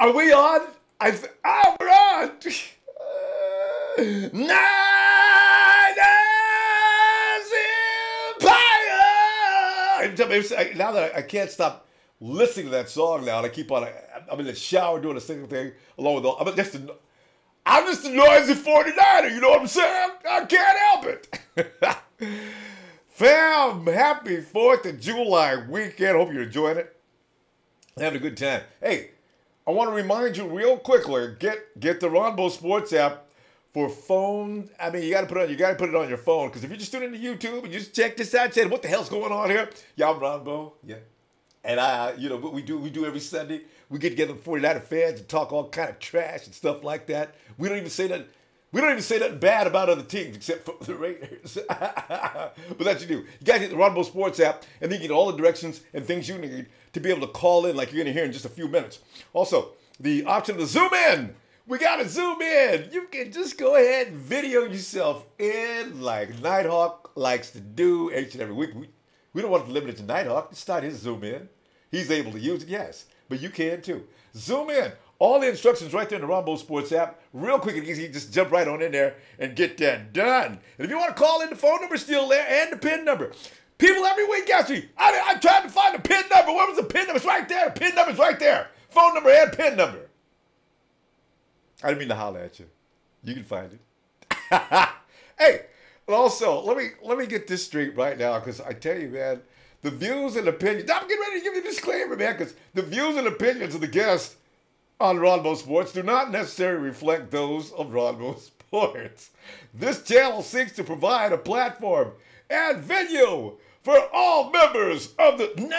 Are we on? We're on. Niners Empire. Now that I can't stop listening to that song now, and I keep on. I'm in the shower doing a single thing along with all. I'm just a noisy 49er. You know what I'm saying? I can't help it. Fam, happy 4th of July weekend. Hope you're enjoying it. Having a good time. Hey, I want to remind you real quickly, get the Ronbo Sports app for phone. I mean, you gotta put it on your phone, because if you're just tuning into YouTube and you just check this out, saying, what the hell's going on here? Yeah, I'm Ronbo. Yeah. And what we do every Sunday, we get together with 49er fans and talk all kind of trash and stuff like that. We don't even say nothing bad about other teams except for the Raiders. But that's what you do. You guys get the Ronbo Sports app, and then you get all the directions and things you need to be able to call in like you're going to hear in just a few minutes. Also, the option to zoom in. We got to zoom in. You can just go ahead and video yourself in like Nighthawk likes to do each and every week. We don't want to limit it to Nighthawk. It's not his zoom in. He's able to use it, yes. But you can too. Zoom in. All the instructions right there in the Ronbo Sports app. Real quick and easy. Just jump right on in there and get that done. And if you want to call in, the phone number's still there and the PIN number. People every week ask me, I tried to find the PIN number. Where was the PIN number? It's right there. The PIN number's right there. Phone number and PIN number. I didn't mean to holler at you. You can find it. Hey, and also, let me get this straight right now, because I tell you, man, the views and opinions, I'm getting ready to give you a disclaimer, man, because the views and opinions of the guests on Ronbo Sports do not necessarily reflect those of Ronbo Sports. This channel seeks to provide a platform and venue for all members of the Niner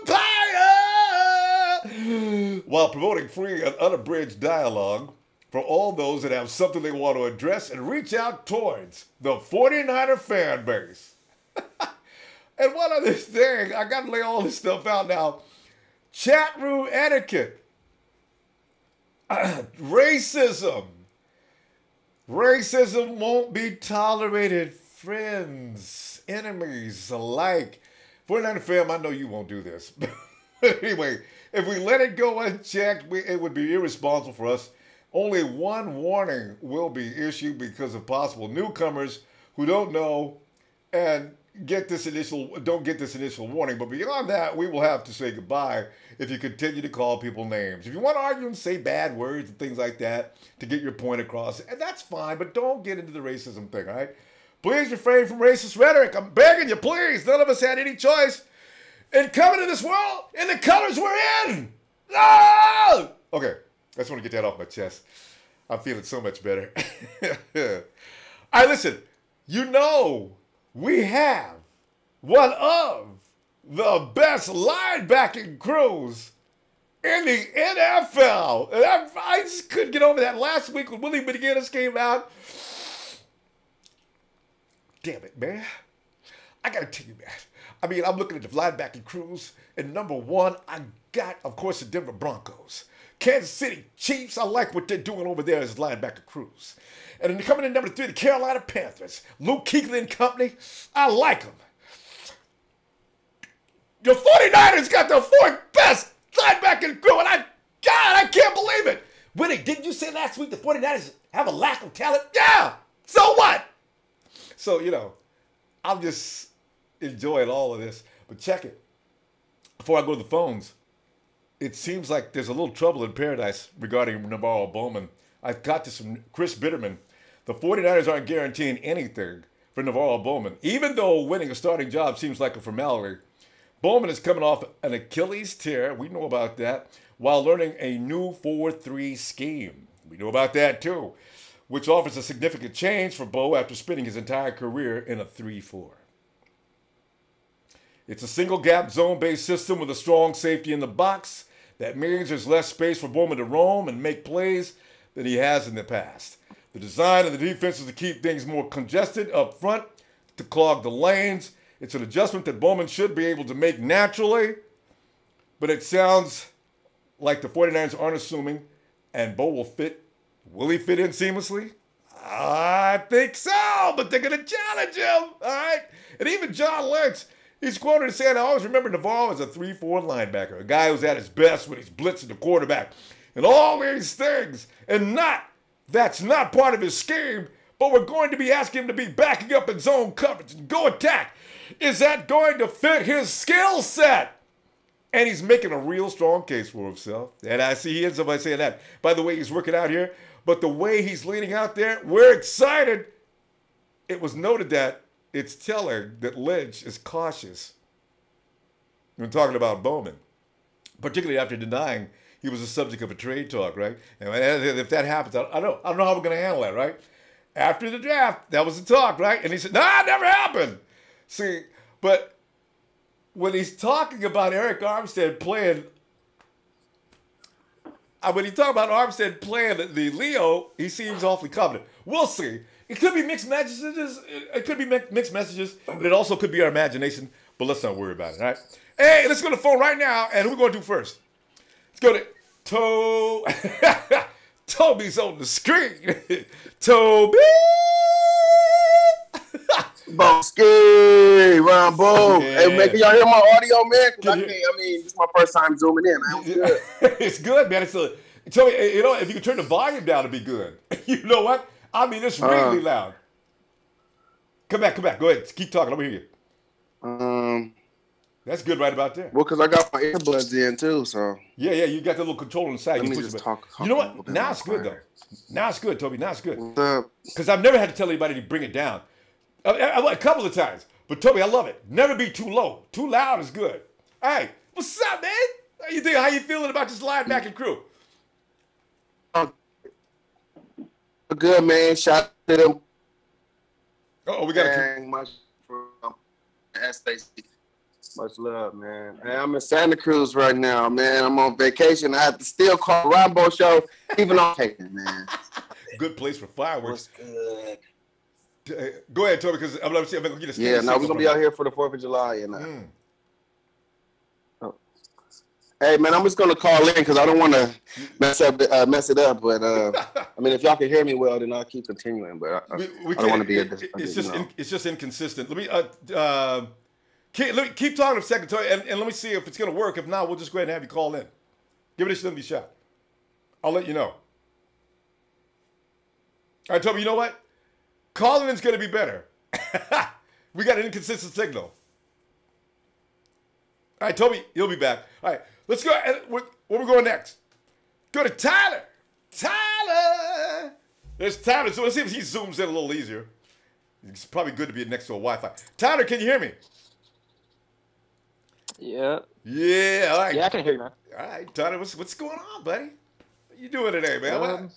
Empire, while promoting free and unabridged dialogue for all those that have something they want to address and reach out towards the 49er fan base. And one other thing, I got to lay all this stuff out now. Chat room etiquette. Racism. Racism won't be tolerated. Friends, enemies alike. 49er fam, I know you won't do this. But anyway, if we let it go unchecked, it would be irresponsible for us. Only one warning will be issued because of possible newcomers who don't know and don't get this initial warning. But beyond that, we will have to say goodbye if you continue to call people names. If you want to argue and say bad words and things like that to get your point across, and that's fine, but don't get into the racism thing, all right? Please refrain from racist rhetoric. I'm begging you, please. None of us had any choice in coming to this world in the colors we're in. No! Okay, I just want to get that off my chest. I'm feeling so much better. All right, listen. You know, we have one of the best linebacking crews in the NFL. And I just couldn't get over that last week when Willie McGinest came out. Damn it, man. I got to tell you, man. I mean, I'm looking at the linebacking crews, and number one, I got, of course, the Denver Broncos. Kansas City Chiefs, I like what they're doing over there as linebacker crews. And then coming in number 3, the Carolina Panthers. Luke Kuechly and company, I like them. The 49ers got the 4th best linebacking crew, and I can't believe it. Willie, didn't you say last week the 49ers have a lack of talent? Yeah, so what? So, I'm just enjoying all of this. But check it. Before I go to the phones, it seems like there's a little trouble in paradise regarding Navaro Bowman. I've got this from Chris Bitterman. The 49ers aren't guaranteeing anything for Navarro Bowman. Even though winning a starting job seems like a formality, Bowman is coming off an Achilles tear. We know about that. While learning a new 4-3 scheme. We know about that too. Which offers a significant change for Bo after spending his entire career in a 3-4. It's a single gap zone-based system with a strong safety in the box. That means there's less space for Bowman to roam and make plays than he has in the past. The design of the defense is to keep things more congested up front, to clog the lanes. It's an adjustment that Bowman should be able to make naturally, but it sounds like the 49ers aren't assuming, and Bo will fit. Will he fit in seamlessly? I think so, but they're going to challenge him, all right? And even John Lynch He's quoted as saying, I always remember Navarro as a 3-4 linebacker, a guy who's at his best when he's blitzing the quarterback. And all these things. And that's not part of his scheme, but we're going to be asking him to be backing up in zone coverage and go attack. Is that going to fit his skill set? And he's making a real strong case for himself. And I see he ends up by saying that. By the way, he's working out here. But the way he's leaning out there, we're excited. It was noted that it's telling that Lynch is cautious when talking about Bowman, particularly after denying he was the subject of a trade talk, right? And if that happens, I don't know how we're going to handle that, right? After the draft, that was the talk, right? And he said, nah, it never happened. See, but when he's talking about Eric Armstead playing, when he talks about Armstead playing the Leo, he seems awfully confident. We'll see. It could be mixed messages. It could be mixed messages, but it also could be our imagination. But let's not worry about it, all right? Hey, let's go to the phone right now, and who are we going to do first? Let's go to Toby's on the screen. Toby! Boski, Ronbo. Yeah. Hey, man, can y'all hear my audio, man? Because I mean, this is my first time zooming in, man. It's good. It's good, man. Tell me, if you can turn the volume down, it'd be good. You know what? I mean, it's really loud. Come back. Go ahead. Keep talking. Let me hear you. That's good right about there. Well, because I got my earbuds in, too, so. Yeah, you got that little control on the side. Let me just talk. You know what? Now it's good, though. Now it's good, Toby. Now it's good. What's up? Because I've never had to tell anybody to bring it down. A couple of times. But, Toby, I love it. Never be too low. Too loud is good. Hey, what's up, man? How you feeling about this linebacking crew? Good, man. Shout out to them. Oh, we got to much Much love, man. Hey, I'm in Santa Cruz right now, man. I'm on vacation. I have to still call Ronbo show, even on vacation, man. Good place for fireworks. What's good? Go ahead, Toby, because I'm going to get a Yeah, no, we're going to be out here for the 4th of July. And, Hey, man, I'm just going to call in because I don't want to mess it up. But, I mean, if y'all can hear me well, then I'll keep continuing. But I don't want to be it's just inconsistent. Let me keep talking a second, Toby, and let me see if it's going to work. If not, we'll just go ahead and have you call in. Give it a shot. I'll let you know. All right, Toby, you know what? Calling in's going to be better. We got an inconsistent signal. All right, Toby, he'll be back. All right, let's go. Where we going next? Go to Tyler. Tyler! There's Tyler. So let's see if he zooms in a little easier. It's probably good to be next to a Wi-Fi. Tyler, can you hear me? Yeah. Yeah, all right. Yeah, I can hear you, man. All right, Tyler, what's going on, buddy? What you doing today, man?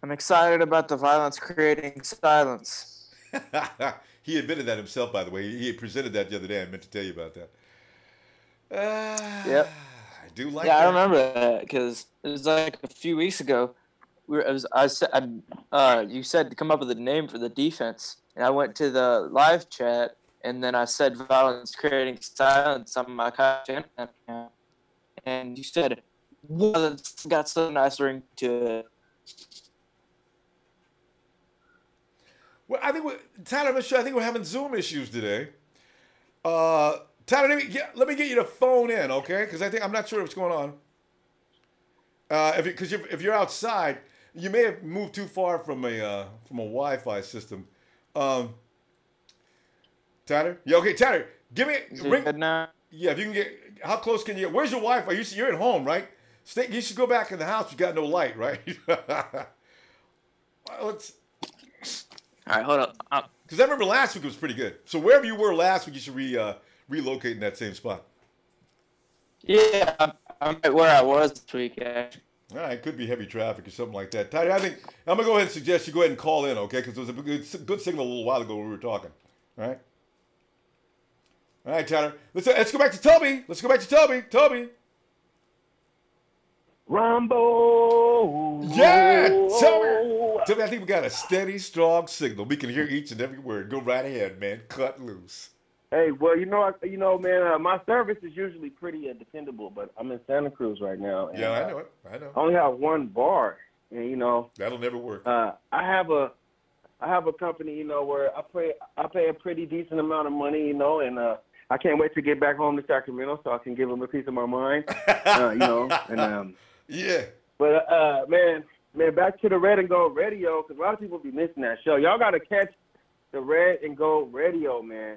I'm excited about the violence creating silence. He admitted that himself, by the way. He presented that the other day. I meant to tell you about that. Yep. I do like that. Yeah, I remember that because it was like a few weeks ago. You said to come up with a name for the defense, and I went to the live chat, and then I said violence creating silence on my account, and you said, "Well, it's got so nice ring to it." Well, I think Tyler, I think we're having Zoom issues today. Tyler, let me get you to phone in, okay? Because I'm not sure what's going on. If you're outside, you may have moved too far from a Wi-Fi system. Tyler, yeah, okay, Tyler, give me ring. Good now? Yeah, if you can get, how close can you get? Where's your Wi-Fi? You're at home, right? You should go back in the house. You got no light, right? All right, hold up. Because I remember last week it was pretty good. So wherever you were last week, you should relocate in that same spot. Yeah, I'm right where I was this week, actually. All right, could be heavy traffic or something like that. Tyler, I think I'm going to go ahead and suggest you go ahead and call in, okay? Because there was a good signal a little while ago when we were talking. All right? All right, Tyler. Let's go back to Toby. Toby. Ronbo. Yeah, Toby, I think we got a steady, strong signal. We can hear each and every word. Go right ahead, man. Cut loose. Hey, well, man, my service is usually pretty dependable, but I'm in Santa Cruz right now. And, yeah, I know it. I only have one bar, and that'll never work. I have a I have a company, you know, where I pay a pretty decent amount of money, you know, and I can't wait to get back home to Sacramento so I can give them a piece of my mind, you know, and yeah. But man, back to the Red and Gold Radio, because a lot of people be missing that show. Y'all got to catch the Red and Gold Radio, man.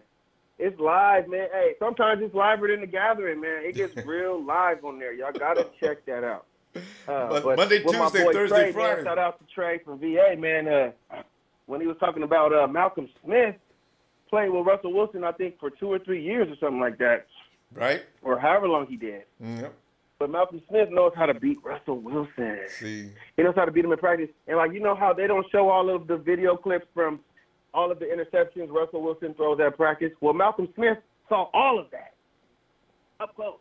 It's live, man. Hey, sometimes it's liver than the Gathering, man. It gets real live on there. Y'all got to check that out. But Monday, Tuesday, Thursday, Trey, Friday. Man, shout out to Trey from VA, man. When he was talking about Malcolm Smith played with Russell Wilson, I think, for 2 or 3 years or something like that. Right. Or however long he did. Yep. But Malcolm Smith knows how to beat Russell Wilson. See. He knows how to beat him in practice. And, like, you know how they don't show all of the video clips from all of the interceptions Russell Wilson throws at practice? Well, Malcolm Smith saw all of that up close.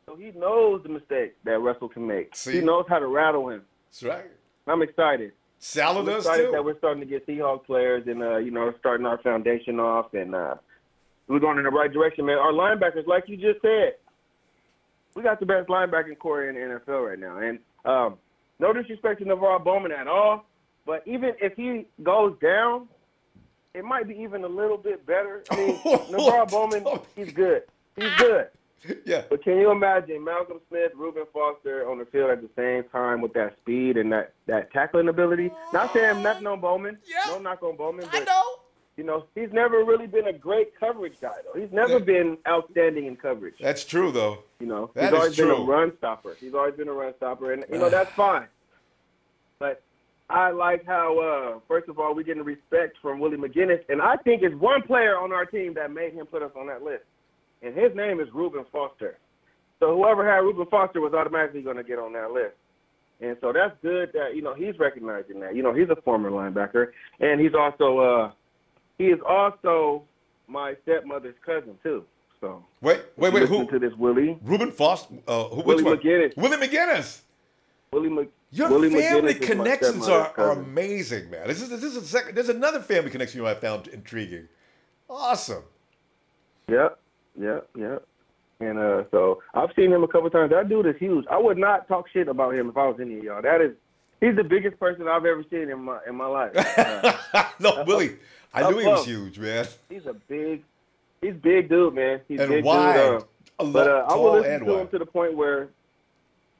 So he knows the mistakes that Russell can make. See? He knows how to rattle him. That's right. I'm excited. Salo does excited too. that we're starting to get Seahawks players and, you know, starting our foundation off. And we're going in the right direction, man. Our linebackers, like you just said, we got the best linebacking core in the NFL right now. And no disrespect to Navaro Bowman at all, but even if he goes down, it might be even a little bit better. I mean, Navarro Bowman, he's good. He's good. Yeah. But can you imagine Malcolm Smith, Reuben Foster on the field at the same time with that speed and that tackling ability? Not saying nothing on Bowman. Yeah. No knock on Bowman. But, I know. You know, he's never really been a great coverage guy, though. He's never been outstanding in coverage. That's true, though. You know, that he's always true. been a run stopper. He's always been a run stopper, and, you know, that's fine. But I like how, first of all, we're getting respect from Willie McGinest, and I think it's one player on our team that made him put us on that list, and his name is Reuben Foster. So whoever had Reuben Foster was automatically going to get on that list. And so that's good that, you know, he's recognizing that. You know, he's a former linebacker, and he's also he is also my stepmother's cousin, too. So wait. Who? To this Willie. Reuben Foster. Willie McGinest. Willie McGinest. Your Willie family McGinest connections are amazing, man. This is a second. There's another family connection I found intriguing. Awesome. Yep. And so I've seen him a couple times. That dude is huge. I would not talk shit about him if I was any of y'all. He's the biggest person I've ever seen in my life. No, Willie. I knew he was huge, man. He's big dude, man. He's and big wide. Dude. But I will listen to wide. him to the point where,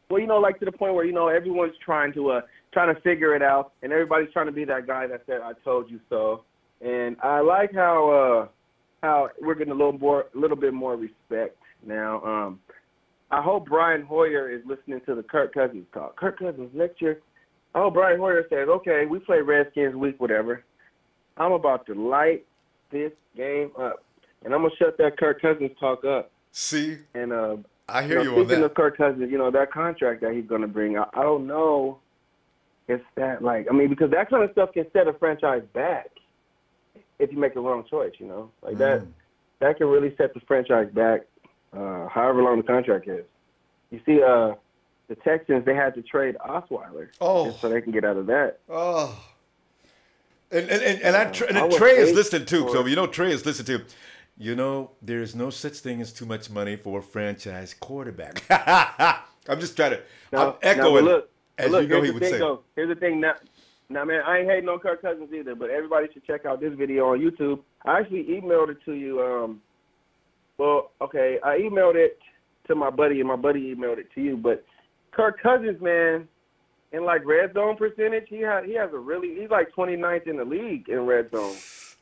well, you know, like to the point where, you know, everyone's trying to figure it out, and everybody's trying to be that guy that said, "I told you so." And I like how we're getting a little bit more respect now. I hope Brian Hoyer is listening to the Kirk Cousins talk. Kirk Cousins next year. I hope Brian Hoyer says, "Okay, we play Redskins week, whatever. I'm about to light this game up, and I'm gonna shut that Kirk Cousins talk up." See, and I hear you on that. Speaking of Kirk Cousins, you know, that contract that he's gonna bring, I don't know if that, like, I mean, because that kind of stuff can set a franchise back if you make the wrong choice, you know, like that can really set the franchise back, however long the contract is. You see, the Texans, they had to trade Osweiler, so they can get out of that. Oh. And Trey is listening too. So you know Trey is listening too. You know, there's no such thing as too much money for a franchise quarterback. I'm just trying to. I'm echoing. Look, you know he would say. Here's the thing. Now, man, I ain't hating on Kirk Cousins either, but everybody should check out this video on YouTube. I actually emailed it to you. I emailed it to my buddy, and my buddy emailed it to you. But Kirk Cousins, man, in like red zone percentage, he has he's like 29th in the league in red zone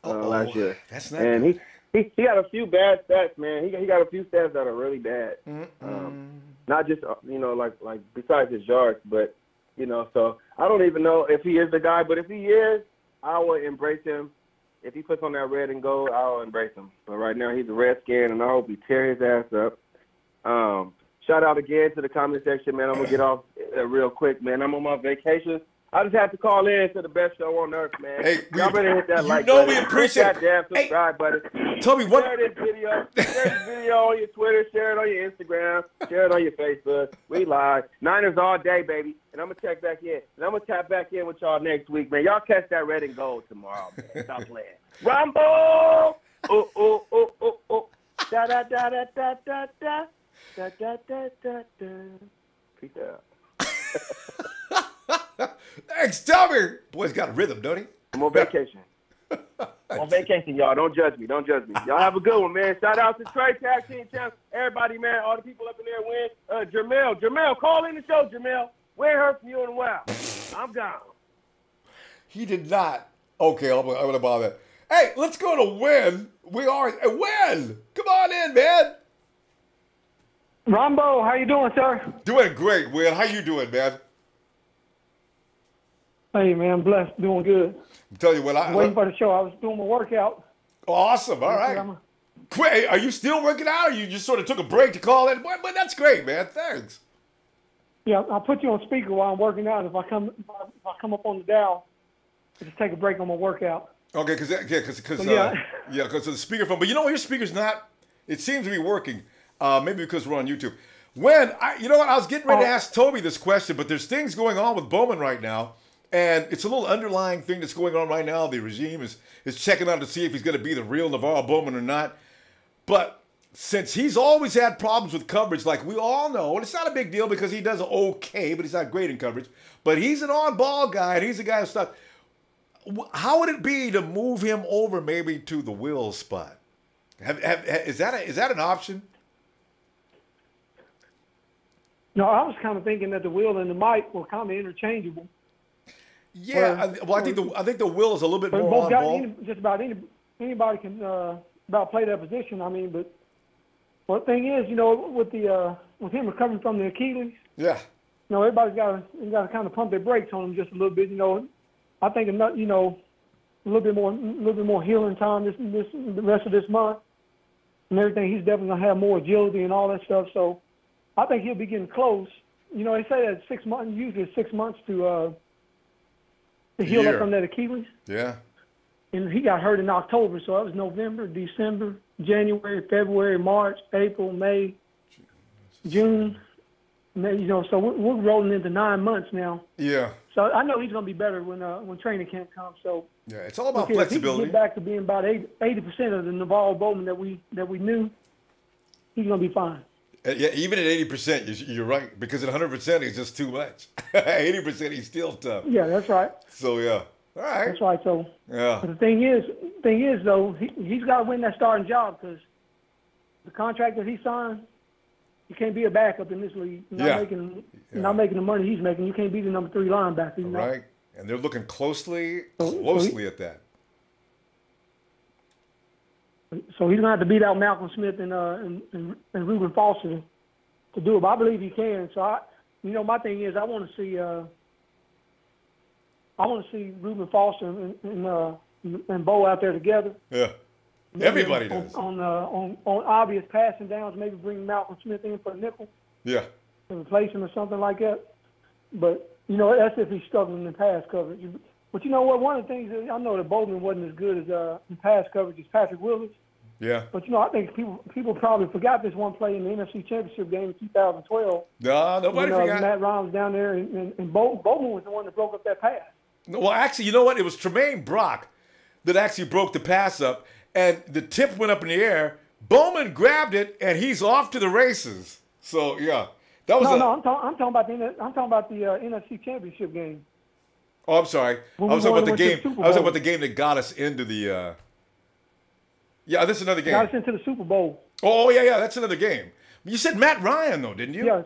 last year. That's not and good. He got a few bad stats, man. He got a few stats that are really bad. Not just, you know, like besides his yards, but, you know, so I don't even know if he is the guy, but if he is, I will embrace him. If he puts on that red and gold, I'll embrace him. But right now he's a Redskin, and I hope he tear his ass up. Shout out again to the comment section, man. I'm going to get off real quick, man. I'm on my vacation. I just had to call in to the best show on earth, man. Hey, y'all better hit that like button. We appreciate it. Hit that damn subscribe button. Tell me what. Share this video on your Twitter. Share it on your Instagram. Share it on your Facebook. We live. Niners all day, baby. And I'm going to check back in. And I'm going to tap back in with y'all next week, man. Y'all catch that red and gold tomorrow, man. Stop playing. Ronbo! Oh, oh, oh, oh, oh. Da, da, da, da, da, da, da. Da, da, da, da, da. Peace out. Thanks, Tommy. Boy's got a rhythm, don't he? I'm on vacation. On vacation, y'all. Don't judge me. Don't judge me. Y'all have a good one, man. Shout out to Trey, Tag Team Champs. Everybody, man. All the people up in there win. Jermel, call in the show, Jermel. We ain't heard from you in a while. I'm gone. He did not. Okay, I'm going to bother that. Hey, let's go to Win. We are Win. Come on in, man. Ronbo, how you doing, sir? Doing great, Win. How you doing, man? Hey, man, blessed, doing good. I'm telling you what, I'm waiting for the show. I was doing my workout. Awesome. All right. Great. Are you still working out, or you just sort of took a break to call in? But that's great, man. Thanks. Yeah, I'll put you on speaker while I'm working out. If I come up on the dial, I'll just take a break on my workout. Okay, because of the speakerphone. But you know what? Your speaker's not. It seems to be working. Maybe because we're on YouTube. You know what? I was getting ready to ask Toby this question, but there's things going on with Bowman right now, and it's a little underlying thing that's going on right now. The regime is checking out to see if he's going to be the real Navarro Bowman or not. But since he's always had problems with coverage, like we all know, and it's not a big deal because he does okay, but he's not great in coverage. But he's an on-ball guy, and he's a guy who's stuff. How would it be to move him over maybe to the Will spot? Is that an option? No, I was kind of thinking that the Will and the Mike were kind of interchangeable. Yeah, I think the Will is a little bit more both on ball. Just about anybody can about play that position. I mean, but the thing is, with him recovering from the Achilles, yeah, everybody's got to kind of pump their brakes on him just a little bit. I think a little bit more healing time the rest of this month and everything. He's definitely gonna have more agility and all that stuff. So I think he'll be getting close. They say that 6 months, usually 6 months to heal up from that Achilles. Yeah. And he got hurt in October, so that was November, December, January, February, March, April, May, June. So we're rolling into 9 months now. Yeah. So I know he's going to be better when training camp comes. So yeah, it's all about flexibility. If he can get back to being about 80% of the Navarro Bowman that we knew, he's going to be fine. Yeah, even at 80%, you're right, because at 100% he's just too much. 80% he's still tough. Yeah, that's right. So yeah, all right. That's right. So yeah. But the thing is though, he's got to win that starting job because the contract that he signed, you can't be a backup in this league. Not making the money he's making. You can't be the number 3 linebacker. Right, and they're looking closely at that. So he's gonna have to beat out Malcolm Smith and Reuben Foster to do it. But I believe he can. So my thing is, I want to see Reuben Foster and Bo out there together. Yeah. Everybody does. On obvious passing downs, maybe bring Malcolm Smith in for a nickel. Yeah. To replace him or something like that. But, that's if he's struggling in pass coverage. But you know what? One of the things I know that Bowman wasn't as good as in pass coverage as Patrick Willis. Yeah. But, I think people probably forgot this one play in the NFC Championship game in 2012. No, nobody forgot. Matt Ryan was down there, and Bowman was the one that broke up that pass. Well, actually, you know what? It was Tremaine Brock that actually broke the pass up. And the tip went up in the air. Bowman grabbed it, and he's off to the races. So yeah, that was. I'm talking about the NFC Championship game. Oh, I'm sorry. I was talking about the game. I was talking about the game that got us into the. Yeah, this is another game. Got us into the Super Bowl. Oh yeah, that's another game. You said Matt Ryan though, didn't you? Yes.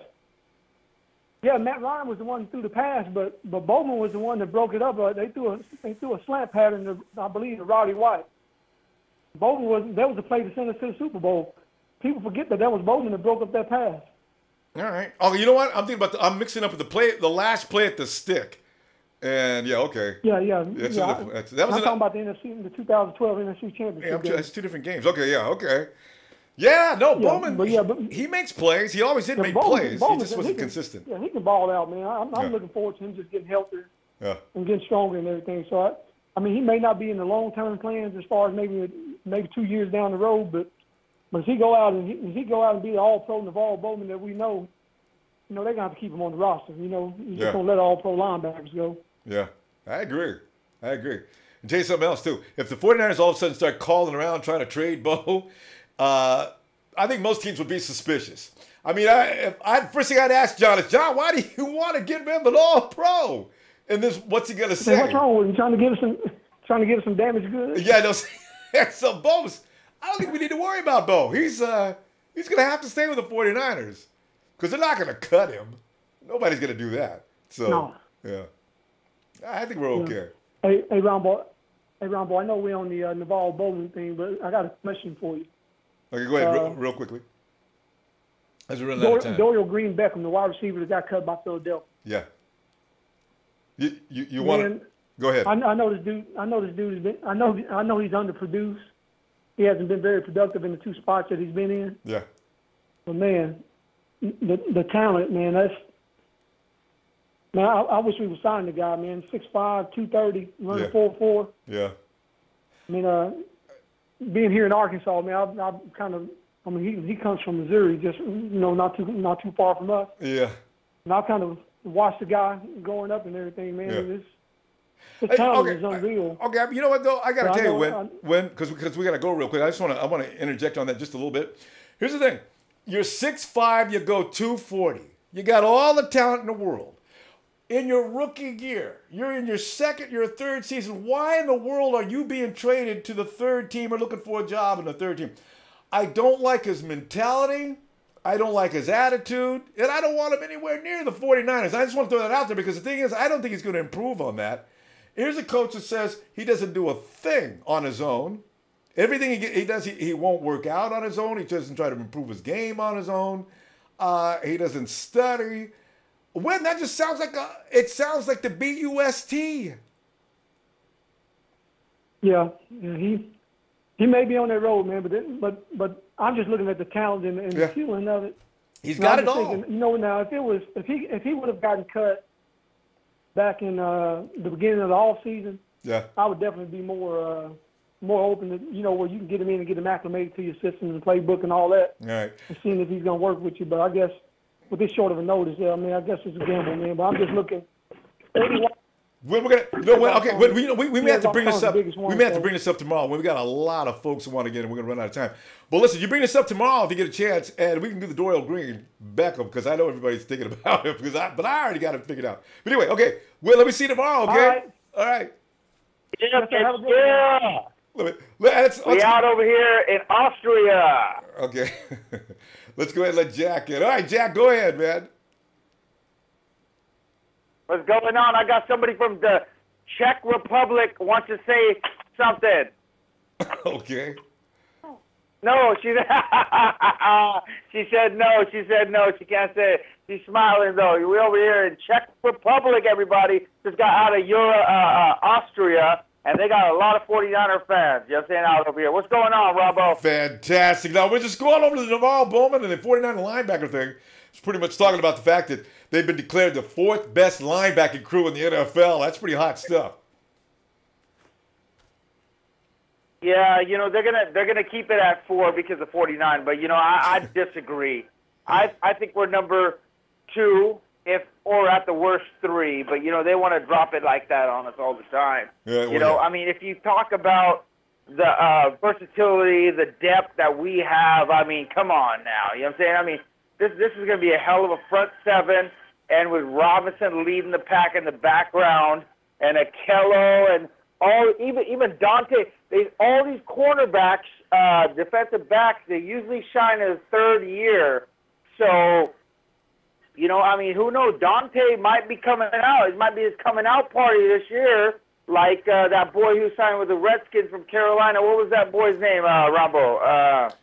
Yeah, Matt Ryan was the one who threw the pass, but Bowman was the one that broke it up. They threw a slant pattern, I believe, to Roddy White. Bowman that was the play to send us to the Super Bowl. People forget that was Bowman that broke up that pass. All right. Oh, you know what? I'm thinking about. I'm mixing up with the last play at the stick. And yeah, okay. Yeah. I'm talking about the 2012 NFC Championship. Yeah, that's 2 different games. Okay, yeah, okay. Yeah, no, Bowman. He makes plays. He always did make plays. He just wasn't consistent. Yeah, he can ball out, man. I'm looking forward to him just getting healthier. Yeah. And getting stronger and everything. So I mean, he may not be in the long-term plans as far as maybe 2 years down the road, but if he go out and be the All-Pro Navarro Bowman that we know, they're gonna have to keep him on the roster. You just don't let All-Pro linebackers go. Yeah, I agree. And tell you something else too. If the 49ers all of a sudden start calling around trying to trade Bo, I think most teams would be suspicious. I mean, first thing I'd ask John is, John, why do you want to get rid of an All-Pro? And this, what's he gonna say? What's wrong with him? Trying trying to give some damage goods. Yeah, no. So Bo's, I don't think we need to worry about Bo. He's going to have to stay with the 49ers because they're not going to cut him. Nobody's going to do that. So, No. yeah. I think we're okay. Hey, Ronbo, I know we're on the Navarro Bowman thing, but I got a question for you. Okay, go ahead real quickly. As we're running out of time. Dorial Green Beckham, the wide receiver that got cut by Philadelphia. Yeah. You want to go ahead? I know this dude. I know has been. I know he's underproduced. He hasn't been very productive in the 2 spots that he's been in. Yeah. But man, the talent, man. I wish we would sign the guy, man. 6'5", 230, running 4.4. Yeah. I mean, being here in Arkansas, man, I kind of. I mean, he comes from Missouri, just not too far from us. Yeah. And I kind of watched the guy growing up and everything, man. Yeah. His talent is unreal. Okay, you know what though? I gotta tell you because we gotta go real quick. I want to interject on that just a little bit. Here's the thing: you're 6'5", you go 240. You got all the talent in the world. In your rookie year, you're in your third season. Why in the world are you being traded to the third team or looking for a job in the third team? I don't like his mentality. I don't like his attitude. And I don't want him anywhere near the 49ers. I just want to throw that out there because the thing is, I don't think he's going to improve on that. Here's a coach that says he doesn't do a thing on his own. Everything he does, he won't work out on his own. He doesn't try to improve his game on his own. He doesn't study. When that just sounds like the BUST. Yeah, he may be on that road, man, but I'm just looking at the talent and the feeling of it. He's got it all. Thinking, now if he would have gotten cut back in the beginning of the off season, I would definitely be more open to where you can get him in and get him acclimated to your system and playbook and all that. All right. And seeing if he's gonna work with you, but I guess with this short of a notice, I mean, I guess it's a gamble, man. But I'm just looking. We may have to bring this up. We may have to bring this up tomorrow. We got a lot of folks who want to get in. We're gonna run out of time. But listen, you bring this up tomorrow if you get a chance, and we can do the Dorial Green Beckham because I know everybody's thinking about it. But I already got it figured out. But anyway, okay. Well, let me see you tomorrow. Okay. All right. Yeah. We out over here in Austria. Okay. Let's go ahead and let Jack in. All right, Jack, go ahead, man. What's going on? I got somebody from the Czech Republic wants to say something. Okay. No, she said no. She said no. She can't say it. She's smiling, though. We're over here in Czech Republic, everybody. Just got out of Austria, and they got a lot of 49er fans. You know what I'm saying, out over here. What's going on, Ronbo? Fantastic. Now, we're just going over to the Navarro Bowman and the 49er linebacker thing. It's pretty much talking about the fact that they've been declared the 4th best linebacking crew in the NFL. That's pretty hot stuff. Yeah, they're gonna keep it at 4 because of 49, but I disagree. I think we're number 2, or at the worst 3, but they want to drop it like that on us all the time. Yeah, I mean, if you talk about the versatility, the depth that we have, I mean, come on now. You know what I'm saying? I mean, this is going to be a hell of a front 7, and with Robinson leading the pack in the background, and Akello, and even Dante. All these cornerbacks, defensive backs, they usually shine in his 3rd year. So, I mean, who knows? Dante might be coming out. It might be his coming out party this year, like that boy who signed with the Redskins from Carolina. What was that boy's name, Ronbo?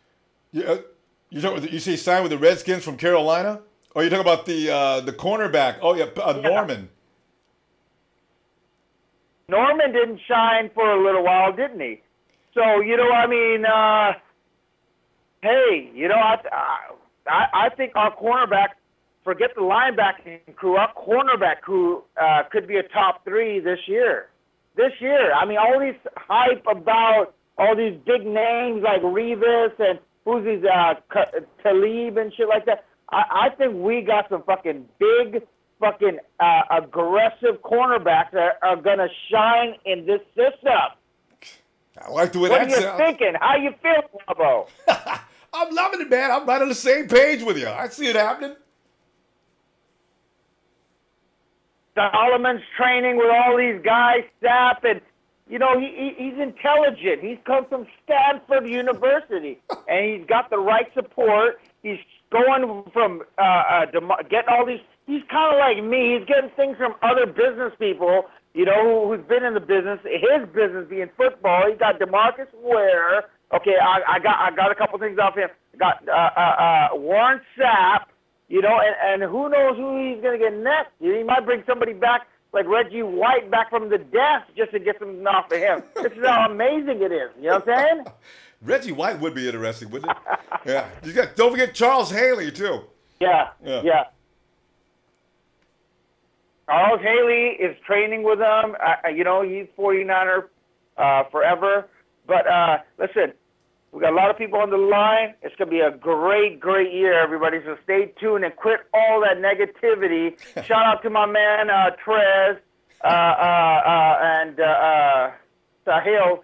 You say signed with the Redskins from Carolina? Or you talking about the cornerback? Oh, yeah, Norman. Norman didn't shine for a little while, didn't he? So, I mean, hey, I think our cornerback, forget the linebacking crew, our cornerback crew could be a top 3 this year. I mean, all this hype about all these big names like Revis and who's these Talib and shit like that. I think we got some fucking big, fucking aggressive cornerbacks that are going to shine in this system. I like the way that sounds. What are you thinking? How you feeling, Ronbo? I'm loving it, man. I'm right on the same page with you. I see it happening. Solomon's training with all these guys, Sapp, and you know, he's intelligent. He's come from Stanford University, and he's got the right support. He's going from getting all these. He's kind of like me. He's getting things from other business people, you know, who's been in the business. His business being football. He got DeMarcus Ware. Okay, I got a couple things off him. Got Warren Sapp. You know, and who knows who he's going to get next. He might bring somebody back like Reggie White back from the death just to get something off of him. This is how amazing it is. You know what I'm saying? Reggie White would be interesting, wouldn't it? Yeah. Don't forget Charles Haley, too. Yeah. Charles Haley is training with them. You know, he's 49er forever. But listen, we got a lot of people on the line. It's going to be a great, great year, everybody. So stay tuned and quit all that negativity. Shout out to my man, Trez, and Sahil.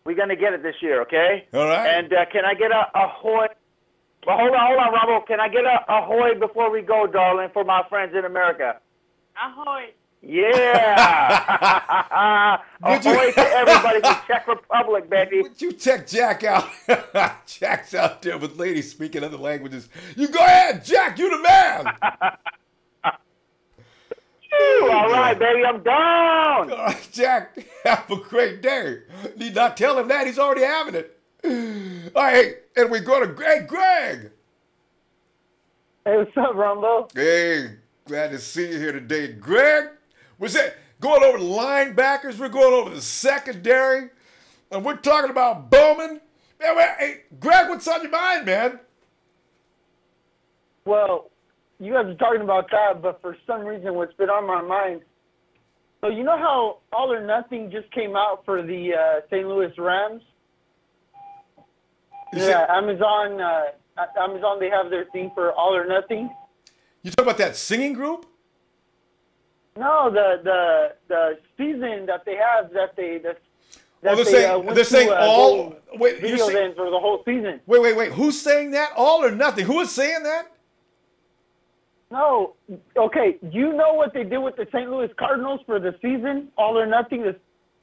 We're going to get it this year, okay? All right. And can I get a Hoy? Well, hold on, Ronbo. Can I get a Hoy before we go, darling, for my friends in America? Ahoy. Yeah. Ahoy to everybody from Czech Republic, baby. Would you check Jack out? Jack's out there with ladies speaking other languages. You go ahead, Jack. You the man. All right, baby. I'm down. All right, Jack. Have a great day. Need not tell him that. He's already having it. All right, and we go to Greg. Hey, what's up, Ronbo? Hey, glad to see you here today, Greg. We're going over the linebackers. We're going over the secondary. And we're talking about Bowman. Hey, Greg, what's on your mind, man? Well, you guys are talking about that, but for some reason what's been on my mind. So you know how All or Nothing just came out for the St. Louis Rams? Yeah, Amazon, they have their thing for All or Nothing. You talking about that singing group? No, the season that they have they're saying all. Wait, video then for the whole season. Wait. Who's saying that? All or Nothing. Who is saying that? No. Okay. Do you know what they did with the St. Louis Cardinals for the season? All or Nothing,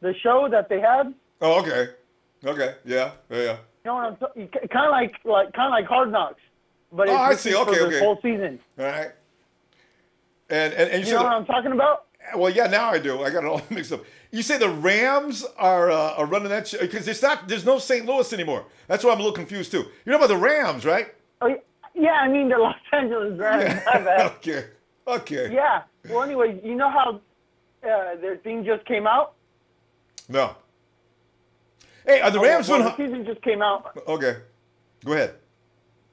the show that they had. Oh, okay. Yeah. You know what I'm talking? Kind of like Hard Knocks, but it's I see. Okay. The whole season. All right. And you know what I'm talking about? Well, yeah, now I do. I got it all mixed up. You say the Rams are running that show because there's no St. Louis anymore. That's why I'm a little confused too. You're talking about the Rams, right? Oh yeah, I mean the Los Angeles Rams. Yeah. Okay. Yeah. Well, anyway, you know how their thing just came out? No. Hey, are the Rams the season just came out. Okay. Go ahead.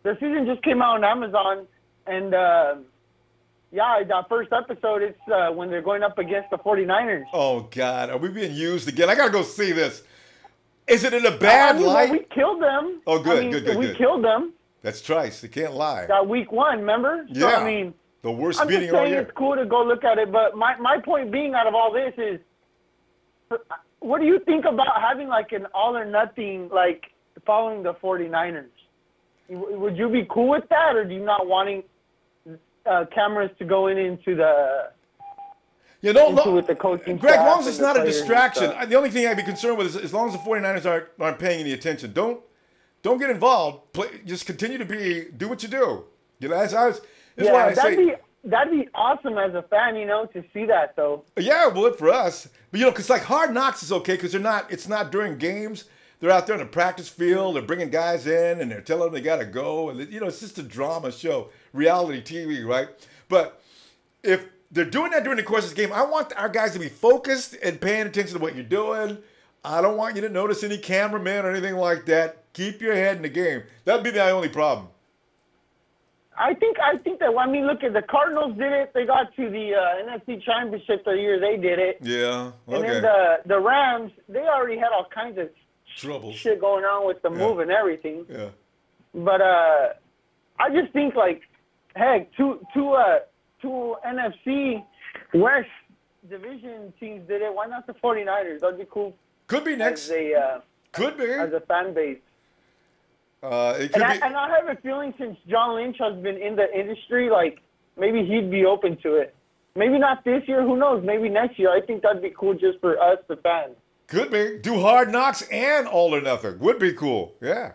The season just came out on Amazon, and that first episode, it's when they're going up against the 49ers. Oh, God. Are we being used again? I got to go see this. Is it in a bad light? Well, we killed them. Oh, good. We killed them. That's Trice. You can't lie. That week 1, remember? Yeah. So, the worst beating all year. I'm just saying it's cool to go look at it, but my point being out of all this is, what do you think about having like an All or Nothing, like following the 49ers? Would you be cool with that, or do you not wanting cameras to go into the with the coaching Greg, staff as long as it's not a players distraction, the only thing I'd be concerned with is as long as the 49ers aren't paying any attention. Don't get involved. Just continue to do what you do. You know, that'd be awesome as a fan, to see that though. Yeah, well, for us, but because like Hard Knocks is okay because it's not during games. They're out there in the practice field. They're bringing guys in and they're telling them they got to go. And it's just a drama show, reality TV, right? But if they're doing that during the course of the game, I want our guys to be focused and paying attention to what you're doing. I don't want you to notice any cameraman or anything like that. Keep your head in the game. That'd be my only problem. I think that, look at the Cardinals did it. They got to the NFC Championship the year they did it. Yeah, okay. And then the Rams, they already had all kinds of troubles, shit going on with the move and everything. Yeah. But I just think, like, heck, two NFC West division teams did it. Why not the 49ers? That'd be cool. Could be next. Could be. As a fan base. It could and I have a feeling since John Lynch has been in the industry, like, maybe he'd be open to it. Maybe not this year. Who knows? Maybe next year. I think that'd be cool just for us, the fans. Could be. Do Hard Knocks and All or Nothing. Would be cool. Yeah.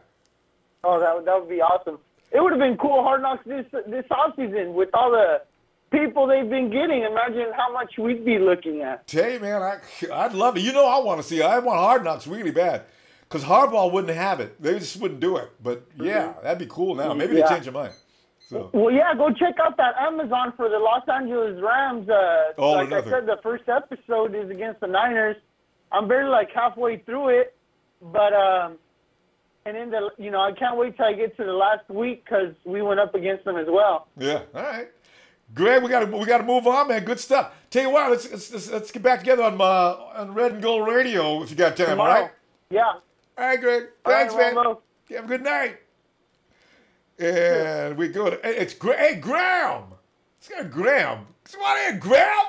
Oh, that would be awesome. It would have been cool, Hard Knocks, this offseason with all the people they've been getting. Imagine how much we'd be looking at. Tell you, man, I'd love it. You know I want to see it. I want Hard Knocks really bad. Because Harbaugh wouldn't have it. They just wouldn't do it. But, yeah, that'd be cool now. Maybe they change their mind. So. Well, yeah, go check out that Amazon for the Los Angeles Rams. Like I said, the first episode is against the Niners. I'm barely like halfway through it. But, and then, I can't wait till I get to the last week because we went up against them as well. Yeah, all right. Greg, we gotta move on, man. Good stuff. Tell you what, let's get back together on Red and Gold Radio if you got time, all right? Yeah. All right, Greg. Thanks, man. Ronbo. Have a good night. And we go to hey, Graham. Let's go to Graham. Come on in, Graham.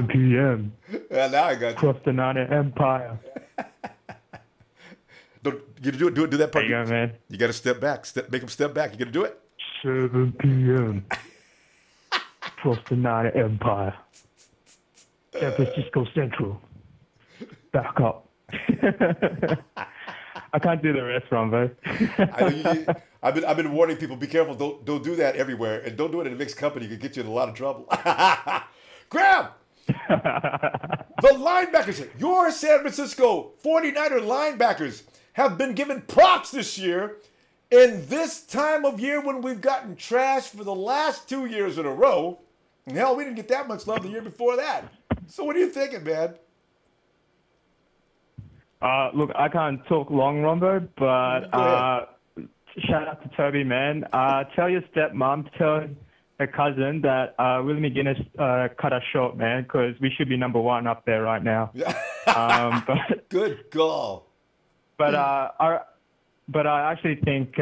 PM. Yeah, now I got you. Cross the Nana Empire. Do that part. There you go, man. You got to step back. Make them step back. You got to do it. 7 p.m. Cross the Nana Empire. San Francisco Central. Back up. I can't do the rest, Ronbo. I've been warning people, be careful. Don't do that everywhere. And don't do it in a mixed company. It could get you in a lot of trouble. Graham! The linebackers, your San Francisco 49er linebackers have been given props this year in this time of year when we've gotten trashed for the last 2 years in a row. And hell, we didn't get that much love the year before that. So what are you thinking, man? Look, I can't talk long, Ronbo, but shout out to Toby, man. Tell your stepmom, tell her cousin that Willie McGinest cut us short, man, because we should be number one up there right now. But good call. But I actually think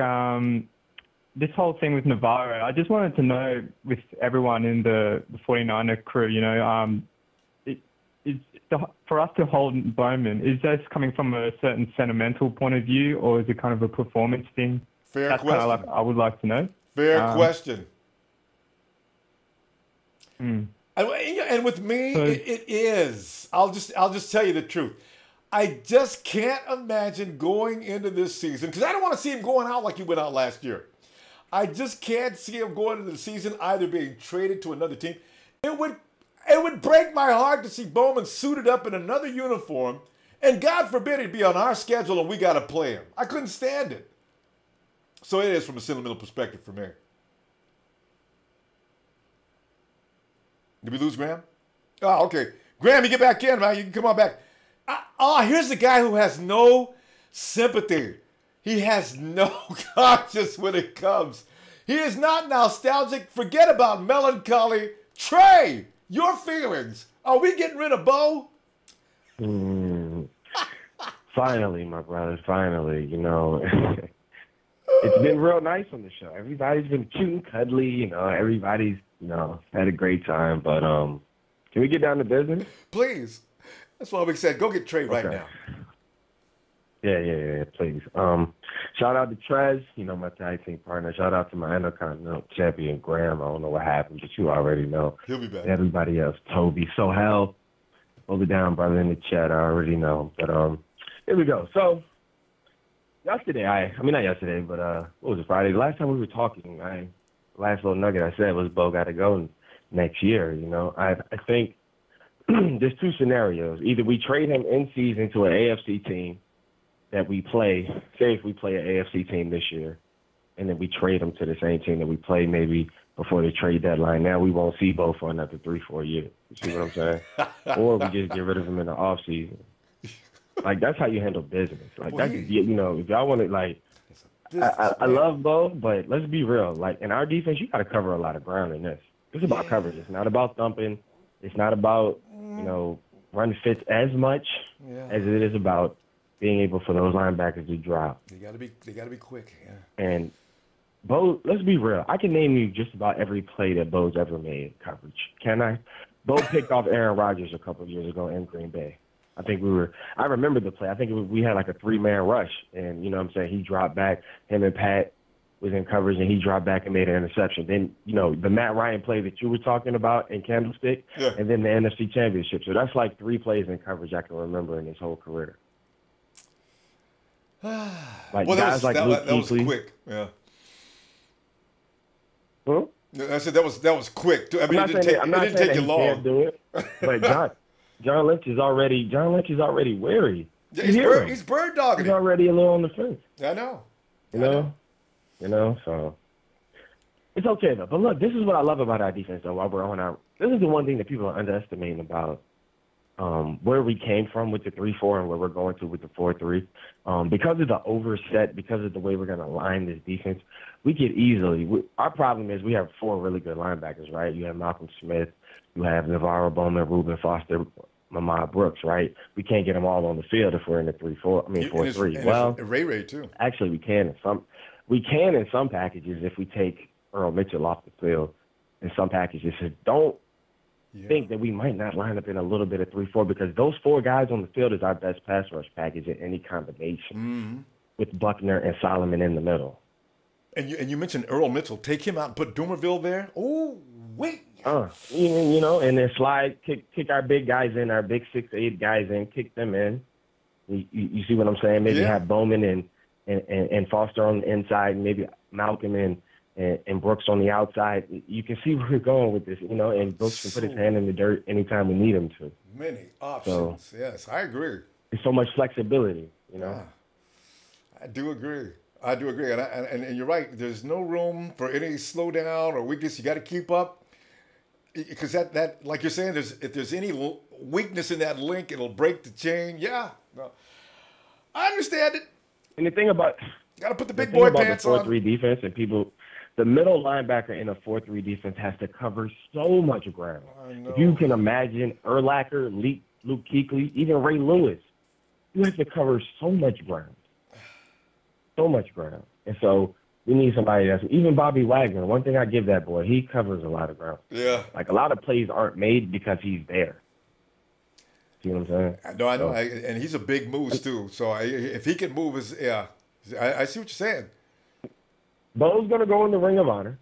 this whole thing with Navarro, I just wanted to know with everyone in the 49er crew, for us to hold Bowman, is this coming from a certain sentimental point of view, or is it kind of a performance thing? Fair question. I would like to know. Fair question. And with me, it is. I'll just tell you the truth. I just can't imagine going into this season, because I don't want to see him going out like he went out last year. I just can't see him going into the season either being traded to another team. It would break my heart to see Bowman suited up in another uniform, and God forbid he'd be on our schedule and we got to play him. I couldn't stand it. So it is from a sentimental perspective for me. Did we lose Graham? Oh, okay. Graham, you get back in, man. You can come on back. Here's the guy who has no sympathy. He has no conscience when it comes. He is not nostalgic. Forget about melancholy. Trey, your feelings. Are we getting rid of Bo? Finally, my brother, finally. It's been real nice on the show. Everybody's been cute and cuddly. Everybody's, had a great time. But can we get down to business? Please. That's why we said go get Trey right now. Yeah, please. Shout out to Trez, my tag team partner. Shout out to my Intercontinental champion, Graham. I don't know what happened, but you already know. He'll be back. Everybody else, Toby. So, hell, hold it down, brother, in the chat. I already know. But here we go. So, yesterday, not yesterday, but what was it, Friday? The last time we were talking, last little nugget I said was Bo got to go next year. I think there's two scenarios. Either we trade him in season to an AFC team that we play, say if we play an AFC team this year, and then we trade him to the same team that we play maybe before the trade deadline. Now we won't see Bo for another 3-4 years. You see what I'm saying? Or we just get rid of him in the offseason. Like, that's how you handle business. Like, if y'all want to, I love Bo, but let's be real. Like, in our defense, you got to cover a lot of ground in this. It's about coverage. It's not about thumping. It's not about, run fits as much as it is about being able for those linebackers to drop. They gotta be quick, yeah. And Bo, let's be real. I can name you just about every play that Bo's ever made in coverage. Can I? Bo picked off Aaron Rodgers a couple of years ago in Green Bay. I remember the play. I think we had like a 3-man rush, and he dropped back. Him and Pat was in coverage and he dropped back and made an interception. Then, you know, the Matt Ryan play that you were talking about in Candlestick, and then the NFC Championship. So that's like 3 plays in coverage I can remember in his whole career. Like well, guys like Luke that was Kuechly. quick. Yeah. Huh? I said that was quick. I mean, it didn't take you long. Can't do it, but John Lynch is already wary. Yeah, he's bird dogging. He's already a little on the fence. I know. You know, so it's okay though. But look, this is what I love about our defense though. While we're on our, this is the one thing that people are underestimating about where we came from with the 3-4 and where we're going to with the 4-3. Because of the overset, because of the way we're going to line this defense, we could easily. Our problem is we have 4 really good linebackers, right? You have Malcolm Smith, you have Navarro Bowman, Reuben Foster, Ahmad Brooks, right? We can't get them all on the field if we're in the 3-4. I mean 4-3. Well, Ray too. Actually, we can in some packages if we take Earl Mitchell off the field. In some packages, so don't think that we might not line up in a little bit of 3-4 because those 4 guys on the field is our best pass rush package in any combination with Buckner and Solomon in the middle. And you mentioned Earl Mitchell. Take him out and put Dumervil there. Oh, wait. You know, and then slide, kick our big guys in, our big 6'8" guys in, kick them in. You see what I'm saying? Maybe have Bowman and Foster on the inside, and maybe Malcolm and Brooks on the outside. You can see where we're going with this, you know, and Brooks can put his hand in the dirt anytime we need him to. Many options. So, yes, I agree. There's so much flexibility, you know. I do agree. And you're right. There's no room for any slowdown or weakness. You got to keep up. Because that, like you're saying, if there's any weakness in that link, it'll break the chain. Yeah. No. I understand it. And the thing about got to put the big boy pants on. The 4-3 defense and people, the middle linebacker in a 4-3 defense has to cover so much ground. I know. If you can imagine Urlacher, Luke Kuechly, even Ray Lewis, you have to cover so much ground. So much ground. And so we need somebody that's, even Bobby Wagner, one thing I give that boy, he covers a lot of ground. Yeah. Like a lot of plays aren't made because he's there. See what I'm saying? I know. And he's a big moose too. So if he can move, I see what you're saying. Bo's going to go in the Ring of Honor.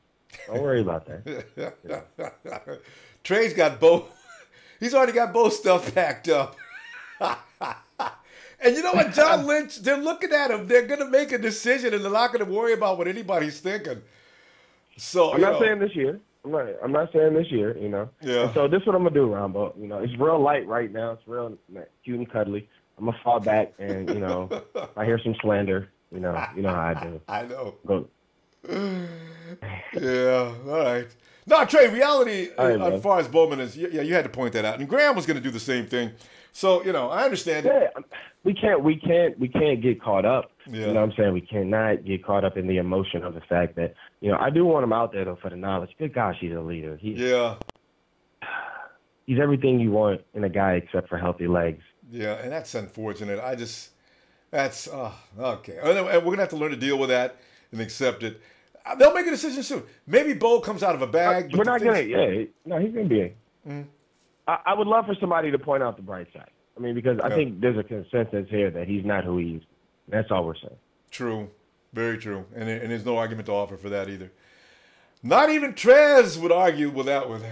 Don't worry about that. Trey's got Bo. He's already got Bo's stuff packed up. And you know what, John Lynch, they're looking at him. They're going to make a decision, and they're not going to worry about what anybody's thinking. So I'm not saying this year. I'm not saying this year, you know. Yeah. And so this is what I'm going to do, Ronbo. You know, it's real light right now. It's real cute and cuddly. I'm going to fall back and, you know, if I hear some slander, you know how I do. I know. Go. Yeah, all right. No, Trey, reality as far as Bowman is, you had to point that out. And Graham was going to do the same thing. So, you know, I understand it. Yeah, we can't get caught up. Yeah. You know what I'm saying? We cannot get caught up in the emotion of the fact that, you know, I do want him out there, though, for the knowledge. Good gosh, he's a leader. He's everything you want in a guy except for healthy legs. Yeah, and that's unfortunate. That's okay. And we're going to have to learn to deal with that and accept it. They'll make a decision soon. Maybe Bo comes out of a bag. We're not going to, no, he's going to be in. I would love for somebody to point out the bright side. I mean, because I think there's a consensus here that he's not who he is. That's all we're saying. True. Very true. And there's no argument to offer for that either. Not even Trez would argue with that one.